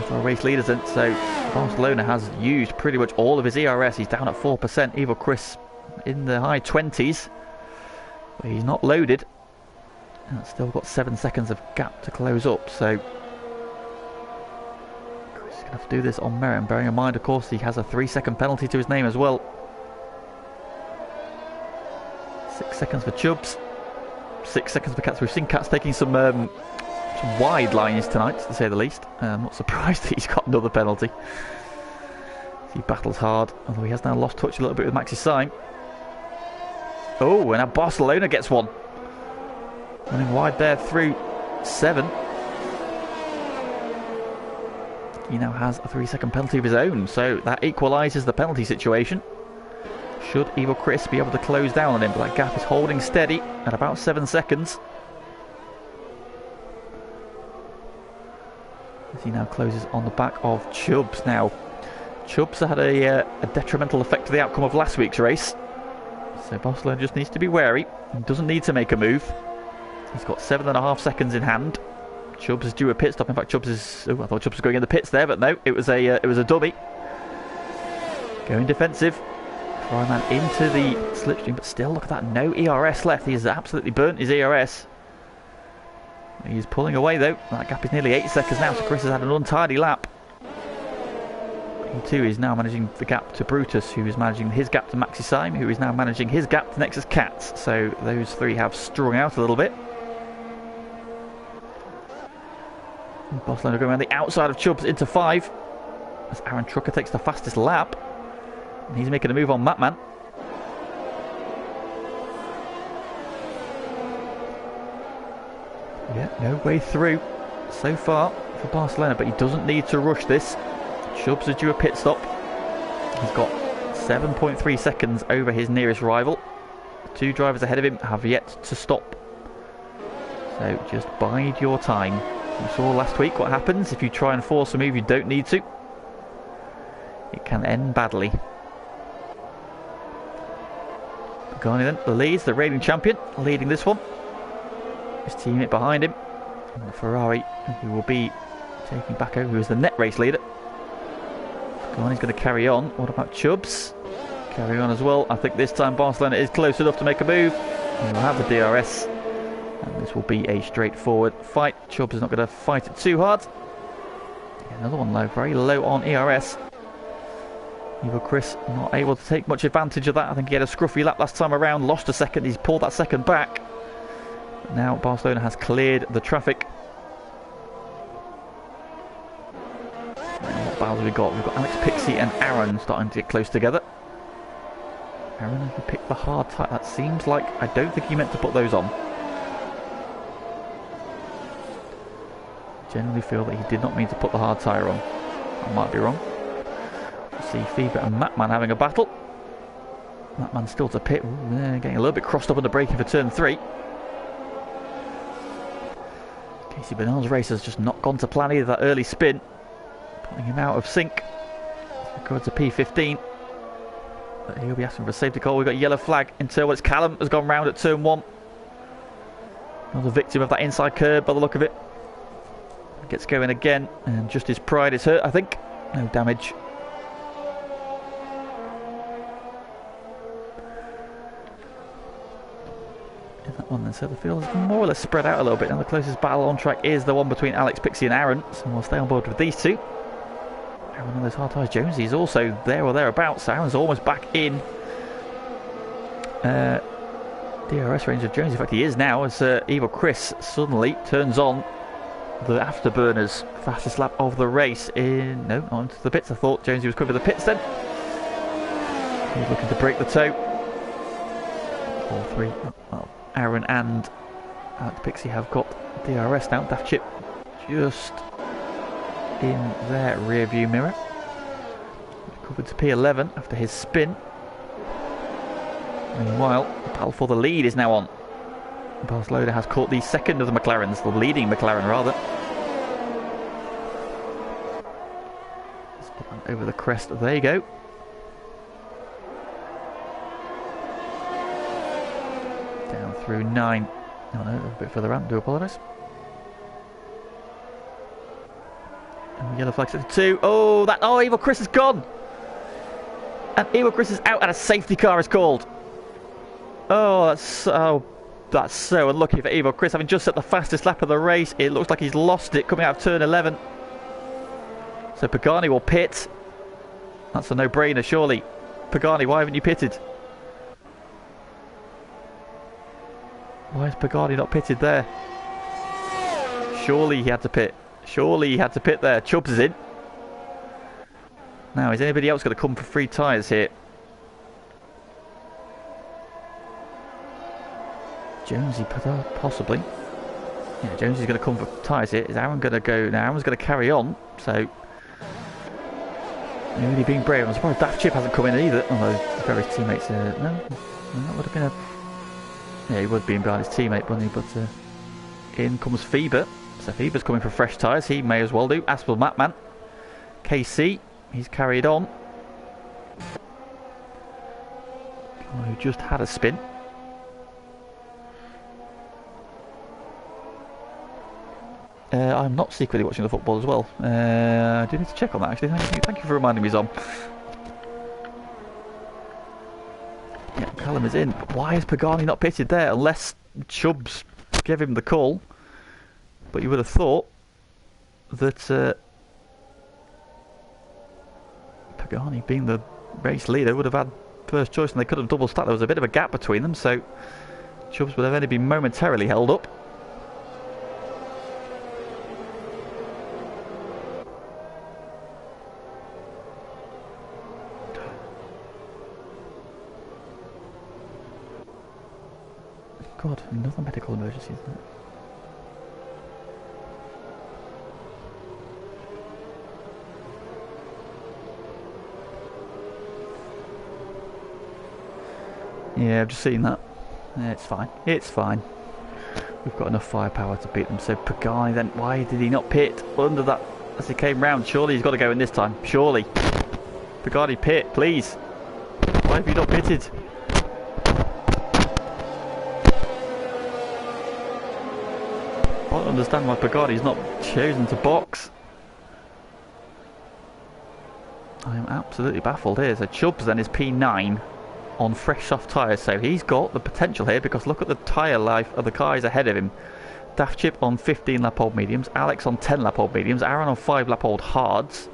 for race leaders, and so Barcelona has used pretty much all of his ERS. He's down at 4%. Evil Chris in the high 20s, but he's not loaded. And it's still got 7 seconds of gap to close up. So Chris is going to have to do this on merit. And bearing in mind, of course, he has a 3-second penalty to his name as well. 6 seconds for Chubbs, 6 seconds for Cats. We've seen Cats taking some wide lines tonight, to say the least. I'm not surprised that he's got another penalty. He battles hard, although he has now lost touch a little bit with Maxi Syme. Oh, and now Barcelona gets one. Running wide there through 7. He now has a 3-second penalty of his own, so that equalises the penalty situation. Should Evil Chris be able to close down on him, but that gap is holding steady at about 7 seconds. As he now closes on the back of Chubbs. Now, Chubbs had a detrimental effect to the outcome of last week's race. So Barcelona just needs to be wary. He doesn't need to make a move. He's got 7.5 seconds in hand. Chubbs is due a pit stop. In fact, Chubbs is... Oh, I thought Chubbs was going in the pits there, but no, it was a dummy. Going defensive. Fryman into the slipstream, but still, look at that, no ERS left. He has absolutely burnt his ERS. He's pulling away though. That gap is nearly 8 seconds now, so Chris has had an untidy lap. He too is now managing the gap to Brutus, who is managing his gap to Maxi Syme, who is now managing his gap to Nexus Cats. So those three have strung out a little bit. Barcelona going around the outside of Chubbs into 5, as Aaron Trucker takes the fastest lap. And he's making a move on Matman. Yeah, no way through. so far for Barcelona, but he doesn't need to rush this. Chubbs is due a pit stop. He's got 7.3 seconds over his nearest rival. Two drivers ahead of him have yet to stop. So just bide your time. You saw last week what happens if you try and force a move you don't need to. It can end badly. Pagani then leads, the reigning champion, leading this one. His teammate behind him. And the Ferrari, who will be taking back over, who is the net race leader. Pagani's going to carry on. What about Chubbs? Carry on as well. I think this time Barcelona is close enough to make a move. And we'll have the DRS. And this will be a straightforward fight. Chubbs is not going to fight it too hard. Another one low, very low on ERS. Evil Chris not able to take much advantage of that. I think he had a scruffy lap last time around. Lost a second. He's pulled that second back. Now Barcelona has cleared the traffic. And what battles have we got? We've got Alex Pixie and Aaron starting to get close together. Aaron has picked the hard tyre. That seems like, I don't think he meant to put those on. Generally feel that he did not mean to put the hard tyre on. I might be wrong. See Fever and Matman having a battle. Matman still to pit. Ooh, getting a little bit crossed up on the braking for turn 3. Casey Bernal's race has just not gone to plan either. That early spin putting him out of sync. Going to P15. But he'll be asking for a safety call. We've got a yellow flag in turn 1. It's Callum has gone round at turn 1. Another victim of that inside curb by the look of it. Gets going again, and just his pride is hurt, I think. No damage. In that one then, so the field is more or less spread out a little bit. Now the closest battle on track is the one between Alex Pixie and Aaron, so we'll stay on board with these two. Aaron on those hard tyres. Jonesy's also there or thereabouts, so Aaron's almost back in DRS range of Jonesy. In fact, he is now, as Evil Chris suddenly turns on the afterburners. Fastest lap of the race in... No, not into the pits. I thought Jonesy was coming for the pits then. He's looking to break the toe. All three. Well, Aaron and Alex Pixie have got DRS now. Daft Chip just in their rear view mirror. Covered to P11 after his spin. Meanwhile, the battle for the lead is now on. Barcelona has caught the second of the McLarens, the leading McLaren rather. Over the crest, there you go. Down through 9. Oh no, a bit further around, do apologise. And the yellow flag's at 2. Oh, Evil Chris is gone! And Evil Chris is out and a safety car is called. Oh, that's so unlucky for Evil Chris, having just set the fastest lap of the race. It looks like he's lost it coming out of turn 11. So Pagani will pit. That's a no-brainer, surely. Pagani, why haven't you pitted? Why is Pagani not pitted there? Surely he had to pit. Surely he had to pit there. Chubbs is in. Now, is anybody else going to come for free tyres here? Jonesy, possibly. Yeah, Jonesy's going to come for tyres here. Is Aaron going to go? Now, Aaron's going to carry on. So, really being brave. I'm surprised Daft Chip hasn't come in either. Although, various teammates. No, that would have been a. Yeah, he would be behind his teammate, wouldn't he? But in comes Fever. So Fever's coming for fresh tyres. He may as well do. Aspel Matman. KC, he's carried on. Who just had a spin. I'm not secretly watching the football as well. I do need to check on that actually. Thank you for reminding me, Zom. Yeah, Callum is in. Why is Pagani not pitted there? Unless Chubbs gave him the call. But you would have thought that Pagani, being the race leader, would have had first choice and they could have double stacked. There was a bit of a gap between them, so Chubbs would have only been momentarily held up. God, another medical emergency, isn't it? Yeah, I've just seen that. Yeah, it's fine. It's fine. We've got enough firepower to beat them. So Pagani then, why did he not pit under that as he came round? Surely he's got to go in this time. Surely. Pagani, pit, please. Why have you not pitted? I don't understand why Pagani's not chosen to box. I am absolutely baffled here. So Chubbs then is P9 on fresh soft tyres, so he's got the potential here because look at the tyre life of the cars ahead of him. Daft Chip on 15 lap old mediums, Alex on 10 lap old mediums, Aaron on 5 lap old hards,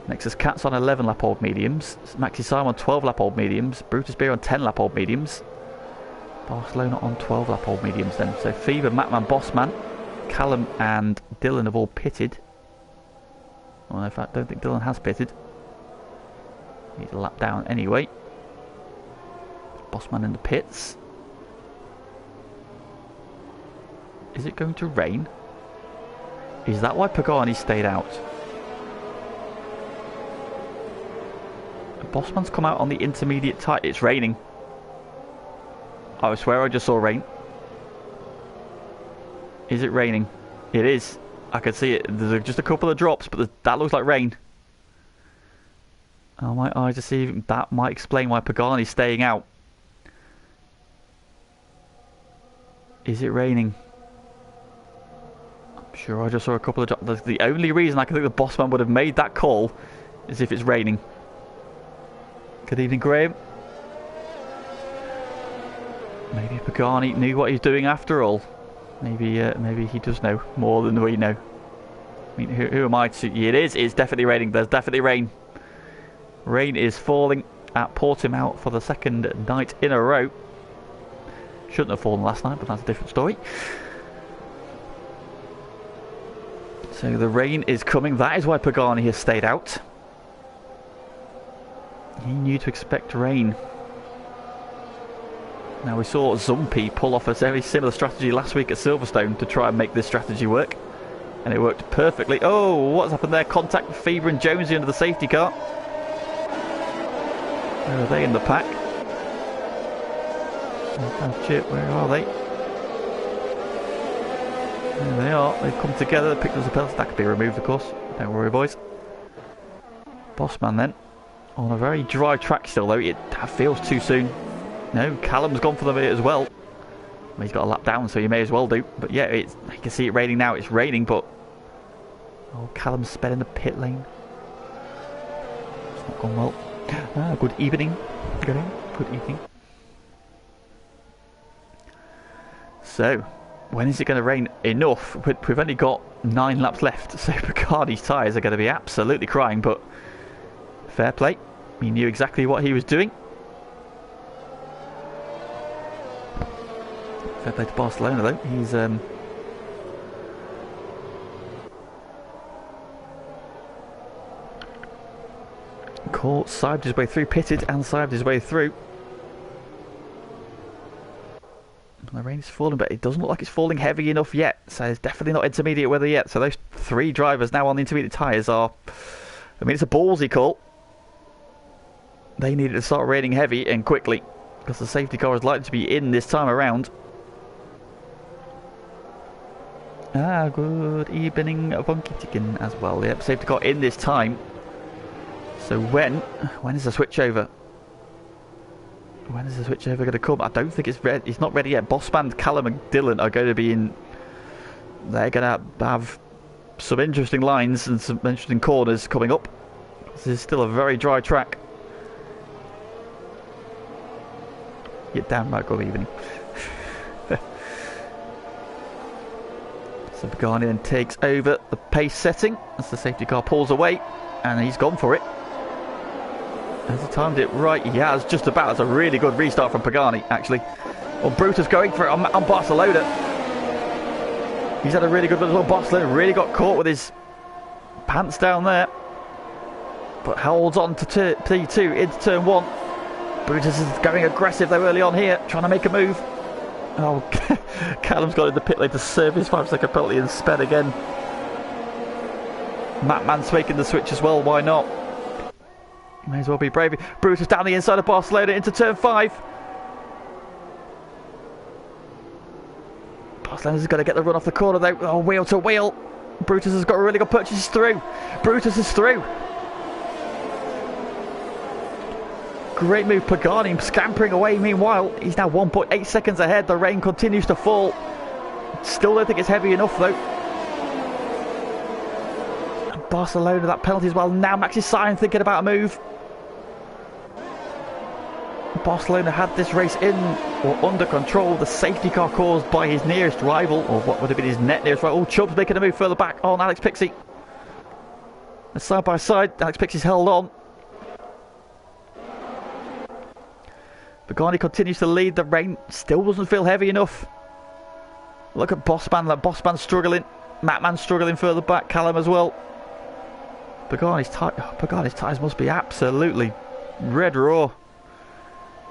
Nexus Cat's on 11 lap old mediums, Maxi Simon on 12 lap old mediums, Brutus Beer on 10 lap old mediums, Barcelona on 12 lap old mediums then. So Fever, Matman, Bossman, Callum and Dylan have all pitted. Well, in fact, I don't think Dylan has pitted. He's a lap down anyway. Bossman in the pits. Is it going to rain? Is that why Pagani stayed out? Bossman's come out on the intermediate tyre. It's raining. I swear I just saw rain. Is it raining? It is. I can see it. There's just a couple of drops, but that looks like rain. Oh, my eyes are deceiving. That might explain why Pagani's staying out. Is it raining? I'm sure I just saw a couple of drops. The only reason I can think the Bossman would have made that call is if it's raining. Good evening, Graham. Maybe Pagani knew what he's doing after all. Maybe he does know more than we know. I mean, who am I to... It's definitely raining. There's definitely rain. Rain is falling at Portimao for the second night in a row. Shouldn't have fallen last night, but that's a different story. So the rain is coming. That is why Pagani has stayed out. He knew to expect rain. Now we saw Zumpy pull off a very similar strategy last week at Silverstone to try and make this strategy work. And it worked perfectly. Oh, what's happened there? Contact with Fever and Jonesy under the safety car. Where are they in the pack? Chip, where are they? There they are. They've come together, picked up the penalty. That could be removed, of course. Don't worry, boys. Bossman then. On a very dry track still, though. That feels too soon. No, Callum's gone for them as well. He's got a lap down, so he may as well do. But yeah, you can see it raining now. It's raining, but... Oh, Callum's sped in the pit lane. It's not gone well. Ah, good evening. Good evening. So, when is it going to rain enough? We've only got 9 laps left, so Bacardi's tyres are going to be absolutely crying, but fair play. He knew exactly what he was doing. Fair play to Barcelona, though. He's caught, sived his way through, pitted and sived his way through. The rain is falling, but it doesn't look like it's falling heavy enough yet. So it's definitely not intermediate weather yet. So those 3 drivers now on the intermediate tyres are... I mean, it's a ballsy call. They needed to start raining heavy and quickly, because the safety car is likely to be in this time around. Ah, good evening, Funky Chicken as well. Yep, safety car in this time. So when is the switch over? When is the switch over going to come? I don't think it's ready. It's not ready yet. Bossman, Callum and Dylan are going to be in... They're going to have some interesting lines and some interesting corners coming up. This is still a very dry track. Get down, right, good evening. So Pagani then takes over the pace setting as the safety car pulls away, and he's gone for it. Has he timed it right? He has, just about. It's a really good restart from Pagani, actually. Well, Brutus going for it on Barcelona. He's had a really good run as well. Barcelona really got caught with his pants down there, but holds on to P2 into turn 1. Brutus is going aggressive though early on here, trying to make a move. Oh, Callum's got in the pit lane to serve his 5-second penalty and sped again. Matt Man's making the switch as well, why not? May as well be brave. Brutus down the inside of Barcelona into turn 5. Barcelona's got to get the run off the corner though. Oh, wheel to wheel. Brutus has got a really good purchase through. Brutus is through. Great move, Pagani scampering away. Meanwhile, he's now 1.8 seconds ahead. The rain continues to fall. Still don't think it's heavy enough though. And Barcelona, that penalty as well. Now Maxi Sign thinking about a move. Barcelona had this race in or under control. The safety car caused by his nearest rival, or what would have been his net nearest rival. Oh, Chubb's making a move further back on Alex Pixie. And side by side, Alex Pixie's held on. Pagani continues to lead. The rain still doesn't feel heavy enough. Look at Bossman. Bossman's struggling. Matman's struggling further back. Callum as well. Pagani's tyres must be absolutely red raw.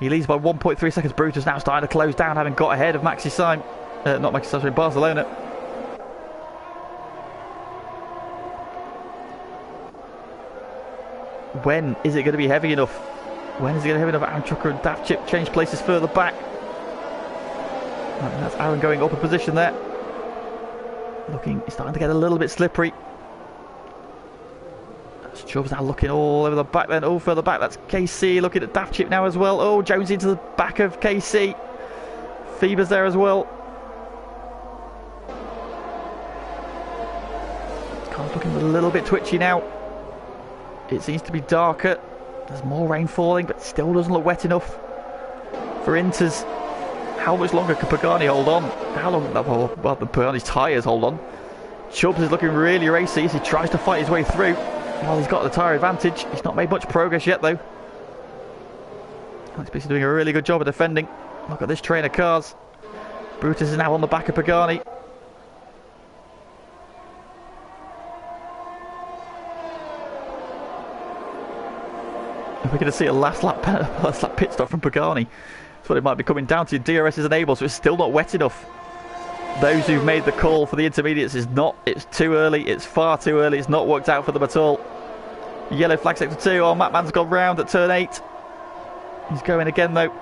He leads by 1.3 seconds. Brutus now starting to close down, having got ahead of Maxi Syme. Not Maxi Syme, sorry, Barcelona. When is it going to be heavy enough? When is it going to be heavy enough? Aaron Trucker and Daft Chip change places further back. And that's Aaron going up a position there. He's starting to get a little bit slippery. That's Chubb's now looking all over the back then. Oh, further back, that's KC looking at Daft Chip now as well. Oh, Jones into the back of KC. Phoebe's there as well. Car's looking a little bit twitchy now. It seems to be darker. There's more rain falling, but still doesn't look wet enough for Inters. How much longer can Pagani hold on? How long? Well, the Pagani's tyres hold on. Chubbs is looking really racy as he tries to fight his way through. Well, he's got the tyre advantage. He's not made much progress yet, though. Alex Pixie doing a really good job of defending. Look at this train of cars. Brutus is now on the back of Pagani. We're going to see a last lap pit stop from Pagani. That's what it might be coming down to. DRS is enabled, so it's still not wet enough. Those who've made the call for the intermediates is not. It's too early. It's far too early. It's not worked out for them at all. Yellow flag sector 2. Oh, Matman's gone round at turn 8. He's going again though.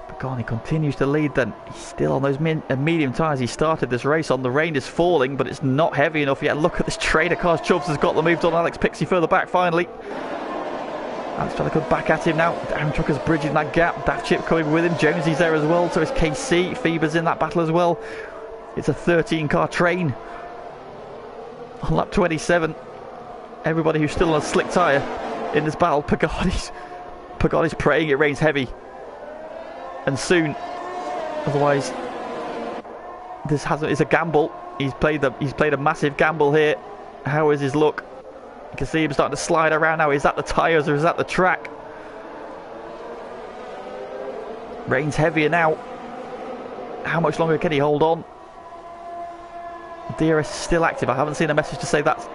Pagani continues to lead then. He's still on those medium tyres he started this race on. The rain is falling, but it's not heavy enough yet. Look at this train of cars. Chubbs has got the move on Alex Pixie further back finally. Alex trying to come back at him now. Aaron Trucker's bridging that gap. Daft Chip coming with him. Jonesy's there as well. So is KC. Phoebe's in that battle as well. It's a 13 car train on lap 27. Everybody who's still on a slick tyre in this battle. Pagani's praying it rains heavy and soon, otherwise it's a gamble. He's played a massive gamble here. How is his luck? You can see him starting to slide around now. Is that the tyres or is that the track? Rain's heavier now. How much longer can he hold on? DRS is still active. I haven't seen a message to say that's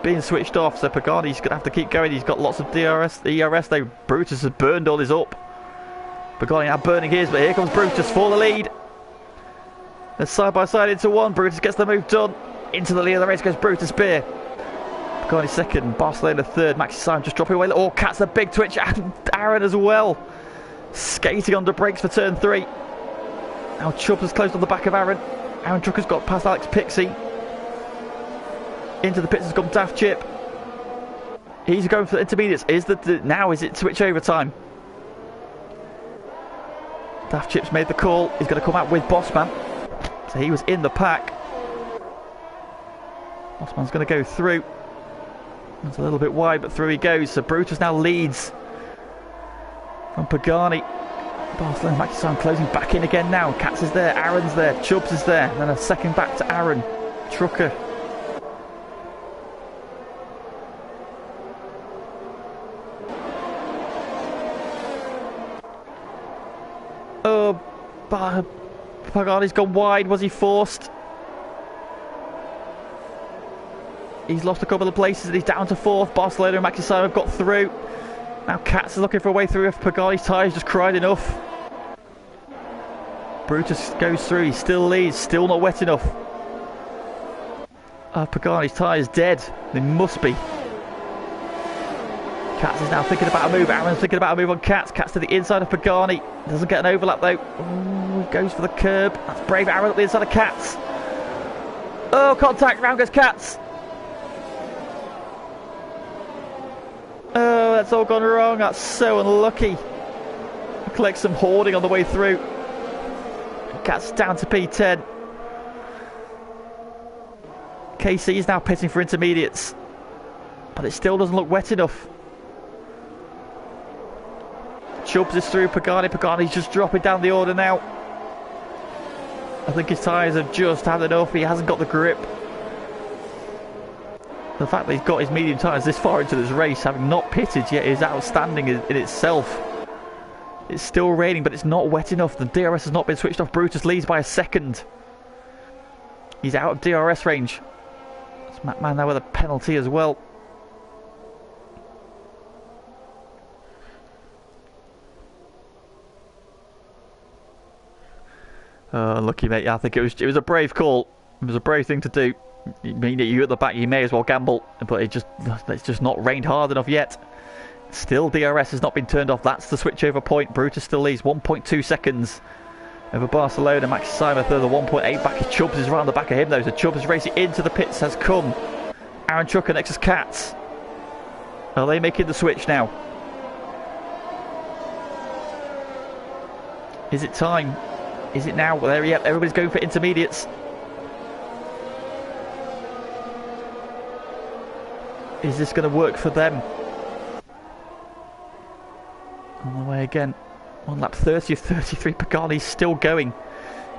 being switched off, so Pagani's going to have to keep going. He's got lots of DRS. The ERS though, Brutus has burned all his up. Pagani now burning his, but here comes Brutus for the lead. They're side by side into one. Brutus gets the move done. Into the lead of the race goes Brutus Beer. Pagani second, Barcelona third. Maxi Syme just dropping away. Oh, Cat's a big twitch. And Aaron as well. Skating under brakes for turn 3. Now Chubb has closed on the back of Aaron. Aaron Trucker's got past Alex Pixie. Into the pits has come Daft Chip. He's going for the intermediates. Now is it switch over time? Daft Chip's made the call. He's going to come out with Bossman. So he was in the pack. Bossman's going to go through. It's a little bit wide, but through he goes. So Brutus now leads from Pagani. Barcelona, Maxi Syme closing back in again now. Katz is there, Aaron's there, Chubbs is there. And then a second back to Aaron. Trucker. Oh, Pagani's gone wide. Was he forced? He's lost a couple of places and he's down to 4th. Barcelona and Maxi Syme have got through. Now Katz is looking for a way through if Pagani's tyres just cried enough. Brutus goes through. He still leads. Still not wet enough. Pagani's tyres dead. They must be. Katz is now thinking about a move. Aaron's thinking about a move on Katz. Katz to the inside of Pagani. Doesn't get an overlap though. Ooh, goes for the curb. That's brave. Aaron up the inside of Katz. Oh, contact. Round goes Katz. Oh, that's all gone wrong. That's so unlucky. Collects some hoarding on the way through. Katz down to P10. KC is now pitting for intermediates. But it still doesn't look wet enough. Chubbs is through Pagani. Pagani's just dropping down the order now. I think his tyres have just had enough. He hasn't got the grip. The fact that he's got his medium tyres this far into this race, having not pitted yet, is outstanding in itself. It's still raining, but it's not wet enough. The DRS has not been switched off. Brutus leads by a second. He's out of DRS range. It's McMahon now with a penalty as well. Lucky mate. Yeah, I think it was a brave call. It was a brave thing to do. I mean, you at the back, you may as well gamble, but it's just not rained hard enough yet. Still, DRS has not been turned off. That's the switchover point. Brutus still leads 1.2 seconds over Barcelona. Maxi Simon third, the 1.8 back. Chubbs is around the back of him though. So Chubbs is racing into the pits has come. Aaron Chucker next is Katz. Are they making the switch now? Is it time? Is it now? Well, there, yep, everybody's going for intermediates. Is this going to work for them? On the way again. On lap 30 of 33, Pagani's still going.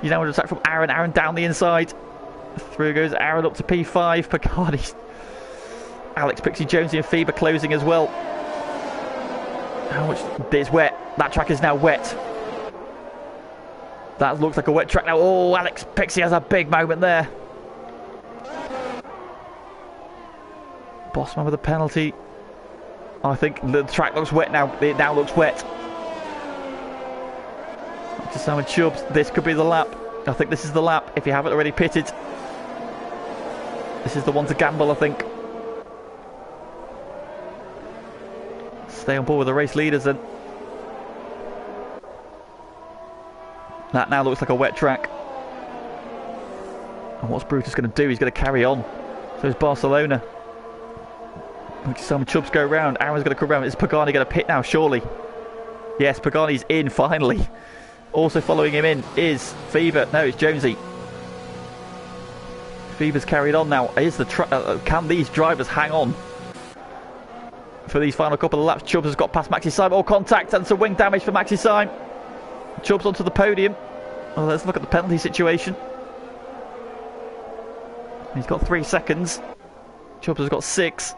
He's now under attack from Aaron. Aaron down the inside. Through goes Aaron up to P5. Pagani. Alex, Pixie, Jonesy and Feber closing as well. How much? It's wet. That track is now wet. That looks like a wet track now. Oh, Alex Pixie has a big moment there. Bossman with a penalty. I think the track looks wet now. It now looks wet. To Simon Chubbs, this could be the lap. I think this is the lap if you haven't already pitted. This is the one to gamble, I think. Stay on board with the race leaders then. That now looks like a wet track. And what's Brutus going to do? He's going to carry on. So is Barcelona. Some Chubbs go round. Aaron's going to come round. Is Pagani going to pit now, surely? Yes, Pagani's in finally. Also following him in is Fever. No, it's Jonesy. Fever's carried on now. Is the can these drivers hang on for these final couple of laps? Chubbs has got past Maxi Simon. All contact and some wing damage for Maxi Simon. Chubbs onto the podium. Well, let's look at the penalty situation. He's got 3 seconds. Chubbs has got 6.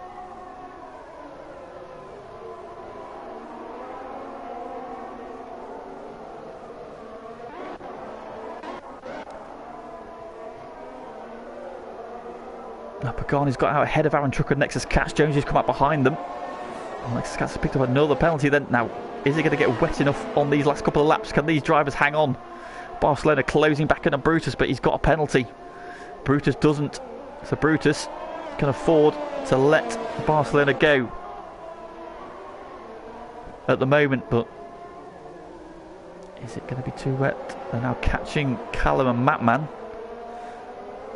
Now Pagani's got out ahead of Aaron Trucker. Nexus Catch. Jones has come out behind them. Oh, Nexus Catch has picked up another penalty then. Now, is it going to get wet enough on these last couple of laps? Can these drivers hang on? Barcelona closing back in on Brutus, but he's got a penalty. Brutus doesn't. So Brutus can afford to let Barcelona go at the moment, but is it going to be too wet? They're now catching Callum and Matman.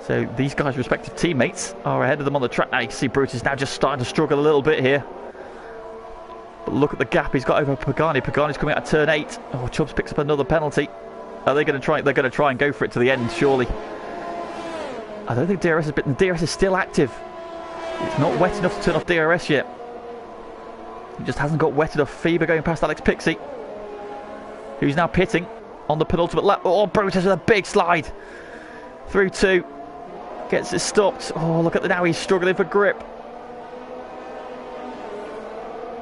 So these guys' respective teammates are ahead of them on the track. Now you can see Brutus now just starting to struggle a little bit here. But look at the gap he's got over Pagani. Pagani's coming out of turn 8. Oh, Chubbs picks up another penalty. Are they going to try? They're going to try and go for it to the end, surely. I don't think DRS has been. The DRS is still active. It's not wet enough to turn off DRS yet. It just hasn't got wet enough. Fever going past Alex Pixie, who's now pitting on the penultimate lap. Oh, Brutus with a big slide through 2. Gets it stopped. Oh, look at the now he's struggling for grip.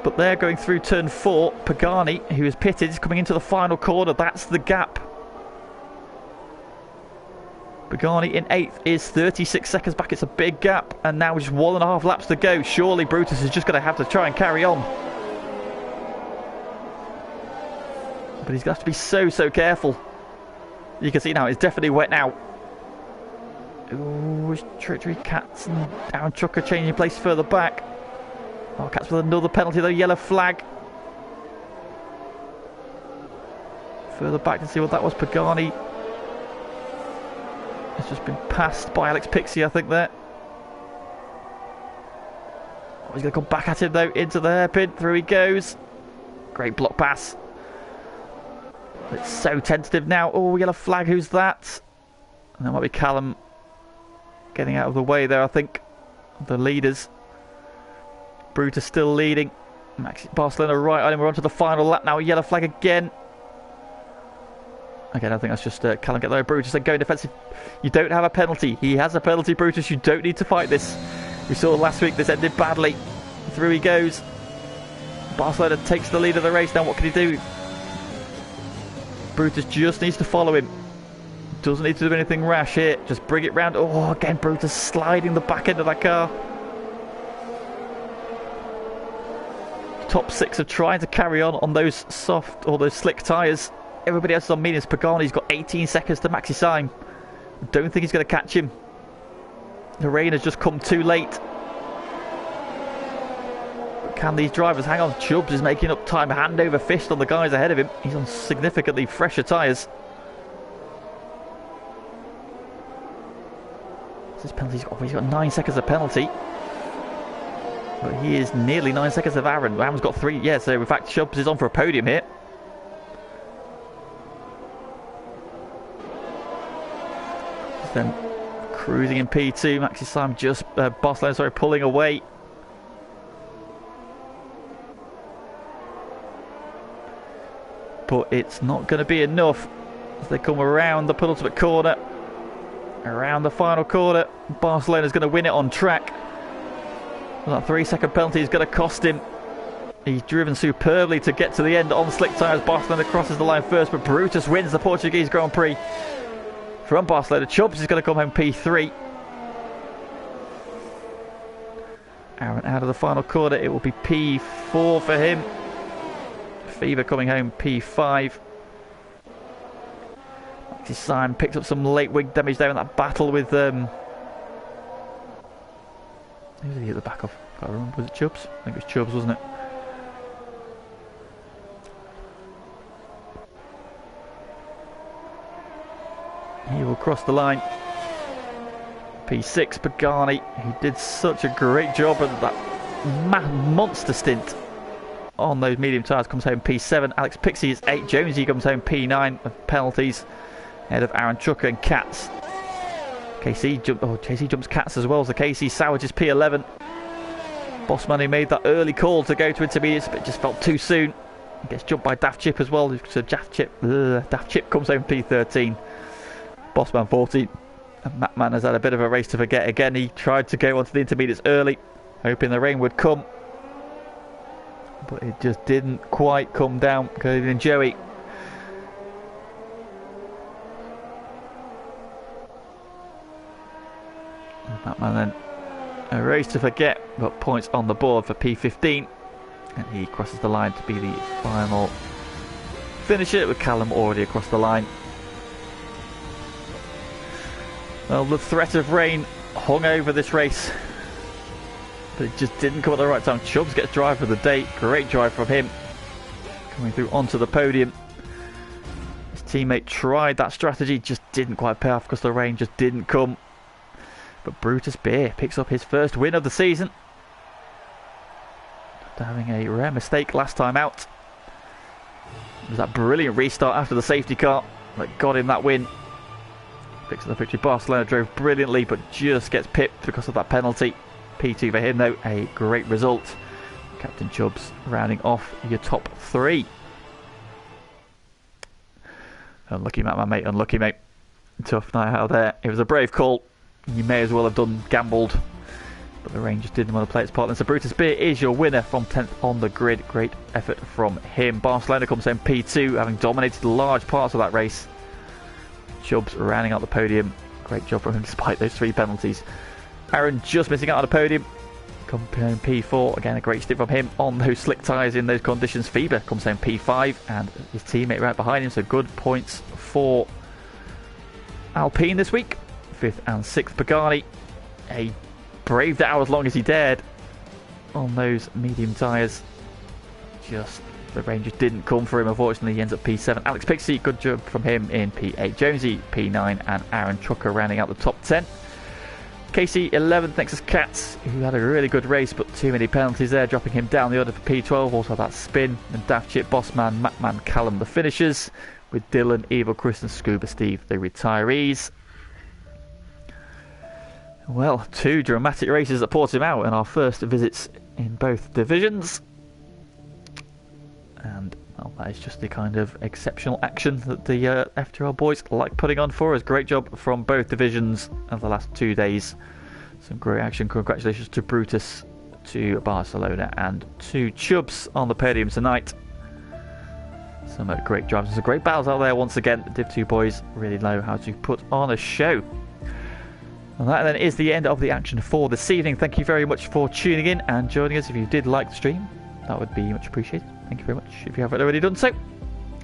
But they're going through turn 4. Pagani, who is pitted, is coming into the final corner. That's the gap. Pagani in 8th is 36 seconds back. It's a big gap. And now just 1.5 laps to go. Surely Brutus is just going to have to try and carry on. But he's going to have to be so careful. You can see now it's definitely wet now. Ooh, Treachery Cats and Aaron Chucker changing place further back. Oh, Cats with another penalty though, yellow flag. Further back to see what that was. Pagani has just been passed by Alex Pixie, I think, there. Oh, he's going to come back at him though, into the hairpin. Through he goes. Great block pass. It's so tentative now. Oh, yellow flag, who's that? And that might be Callum getting out of the way there, I think. The leaders. Brutus still leading. Barcelona right on him. We're on to the final lap now. Yellow flag again. Again, I think that's just Callum get there. Brutus then going defensive. You don't have a penalty. He has a penalty, Brutus. You don't need to fight this. We saw last week this ended badly. Through he goes. Barcelona takes the lead of the race. Now what can he do? Brutus just needs to follow him. Doesn't need to do anything rash here. Just bring it round. Oh, again, Brutus sliding the back end of that car. Top six are trying to carry on those soft or those slick tyres. Everybody else is on mediums. Pagani's got 18 seconds to Maxi Syme. Don't think he's going to catch him. The rain has just come too late. But can these drivers hang on? Chubbs is making up time, hand over fist on the guys ahead of him. He's on significantly fresher tyres. This penalty, he's got 9 seconds of penalty. But he is nearly 9 seconds of Aaron. Aaron's got 3. Yeah, so in fact Chubbs is on for a podium here. Then cruising in P2. Maxi Syme just Barcelona, sorry, pulling away. But it's not going to be enough as they come around the penultimate corner. Around the final corner, Barcelona's going to win it on track. That 3-second penalty is going to cost him. He's driven superbly to get to the end on slick tyres. Barcelona crosses the line first, but Brutus wins the Portuguese Grand Prix. From Barcelona, Chubbs is going to come home P3. Aaron out of the final corner, it will be P4 for him. Fever coming home P5. Maxi Syme picked up some late wing damage there in that battle with who did he hit the back of? Can't remember. Was it Chubbs? I think it was Chubbs, wasn't it? He will cross the line. P6, Pagani. He did such a great job at that monster stint on those medium tyres. Comes home P7. Alex Pixie is 8. Jonesy comes home P9 of penalties. Ahead of Aaron Chucker and Cats. JC jumps Cats as well. So Casey Sowage is P11. Bossman, who made that early call to go to intermediates, but just felt too soon. Gets jumped by Daft Chip as well. So Daft Chip comes home P13. Bossman 14. And Mattman has had a bit of a race to forget again. He tried to go onto the intermediates early, hoping the rain would come, but it just didn't quite come down. Cody and Joey. Mattman then a race to forget, but points on the board for P15, and he crosses the line to be the final finisher, with Callum already across the line. Well, the threat of rain hung over this race, but it just didn't come at the right time. Chubbs gets drive of the day. Great drive from him, coming through onto the podium. His teammate tried that strategy, just didn't quite pay off because the rain just didn't come. But Brutus Beer picks up his first win of the season, after having a rare mistake last time out. It was that brilliant restart after the safety car that got him that win. Picks up the victory. Barcelona drove brilliantly, but just gets pipped because of that penalty. P2 for him though, a great result. Captain Chubbs rounding off your top 3. Unlucky Matt, my mate, unlucky mate. Tough night out there. It was a brave call. You may as well have done gambled, but the rain just didn't want to play its part. And so Brutus Beer is your winner from 10th on the grid. Great effort from him. Barcelona comes home P2, having dominated large parts of that race. Chubbs rounding out the podium. Great job from him despite those 3 penalties. Aaron just missing out on the podium. Comes home P4. Again, a great stint from him on those slick tyres in those conditions. Feber comes home P5 and his teammate right behind him. So good points for Alpine this week. 5th and 6th. Pagani, he braved it out as long as he dared on those medium tyres. Just the rain just didn't come for him, unfortunately. He ends up P7. Alex Pixie, good job from him in P8. Jonesy, P9, and Aaron Trucker rounding out the top 10. Casey, 11th, next is Katz, who had a really good race, but too many penalties there, dropping him down the order for P12. Also that spin. And Daft Chip, Bossman, Matman, Callum, the finishers, with Dylan, Evil, Chris, and Scuba Steve, the retirees. Well, 2 dramatic races at Portimao in our first visits in both divisions. And well, that is just the kind of exceptional action that the FTRL boys like putting on for us. Great job from both divisions of the last 2 days. Some great action. Congratulations to Brutus, to Barcelona, and to Chubbs on the podium tonight. Some great drivers. Some great battles out there once again. The Div 2 boys really know how to put on a show. And that then is the end of the action for this evening. Thank you very much for tuning in and joining us. If you did like the stream, that would be much appreciated. Thank you very much if you haven't already done so.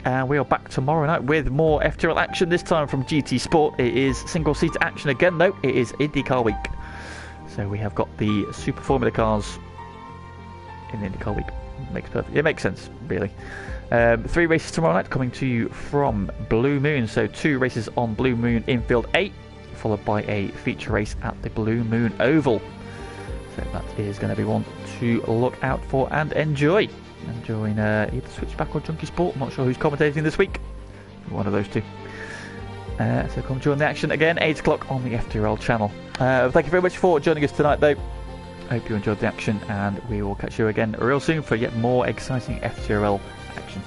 And we are back tomorrow night with more FTRL action, this time from GT Sport. It is single-seat action again, though. It is IndyCar week. So we have got the Super Formula cars in the IndyCar week. It makes sense, really. 3 races tomorrow night coming to you from Blue Moon. So 2 races on Blue Moon Infield 8, followed by a feature race at the Blue Moon Oval. So that is going to be one to look out for and enjoy. Enjoying either Switchback or Junkie Sport. I'm not sure who's commentating this week. One of those two. So come join the action again, 8 o'clock on the FTRL channel. Thank you very much for joining us tonight, though. Hope you enjoyed the action, and we will catch you again real soon for yet more exciting FTRL action.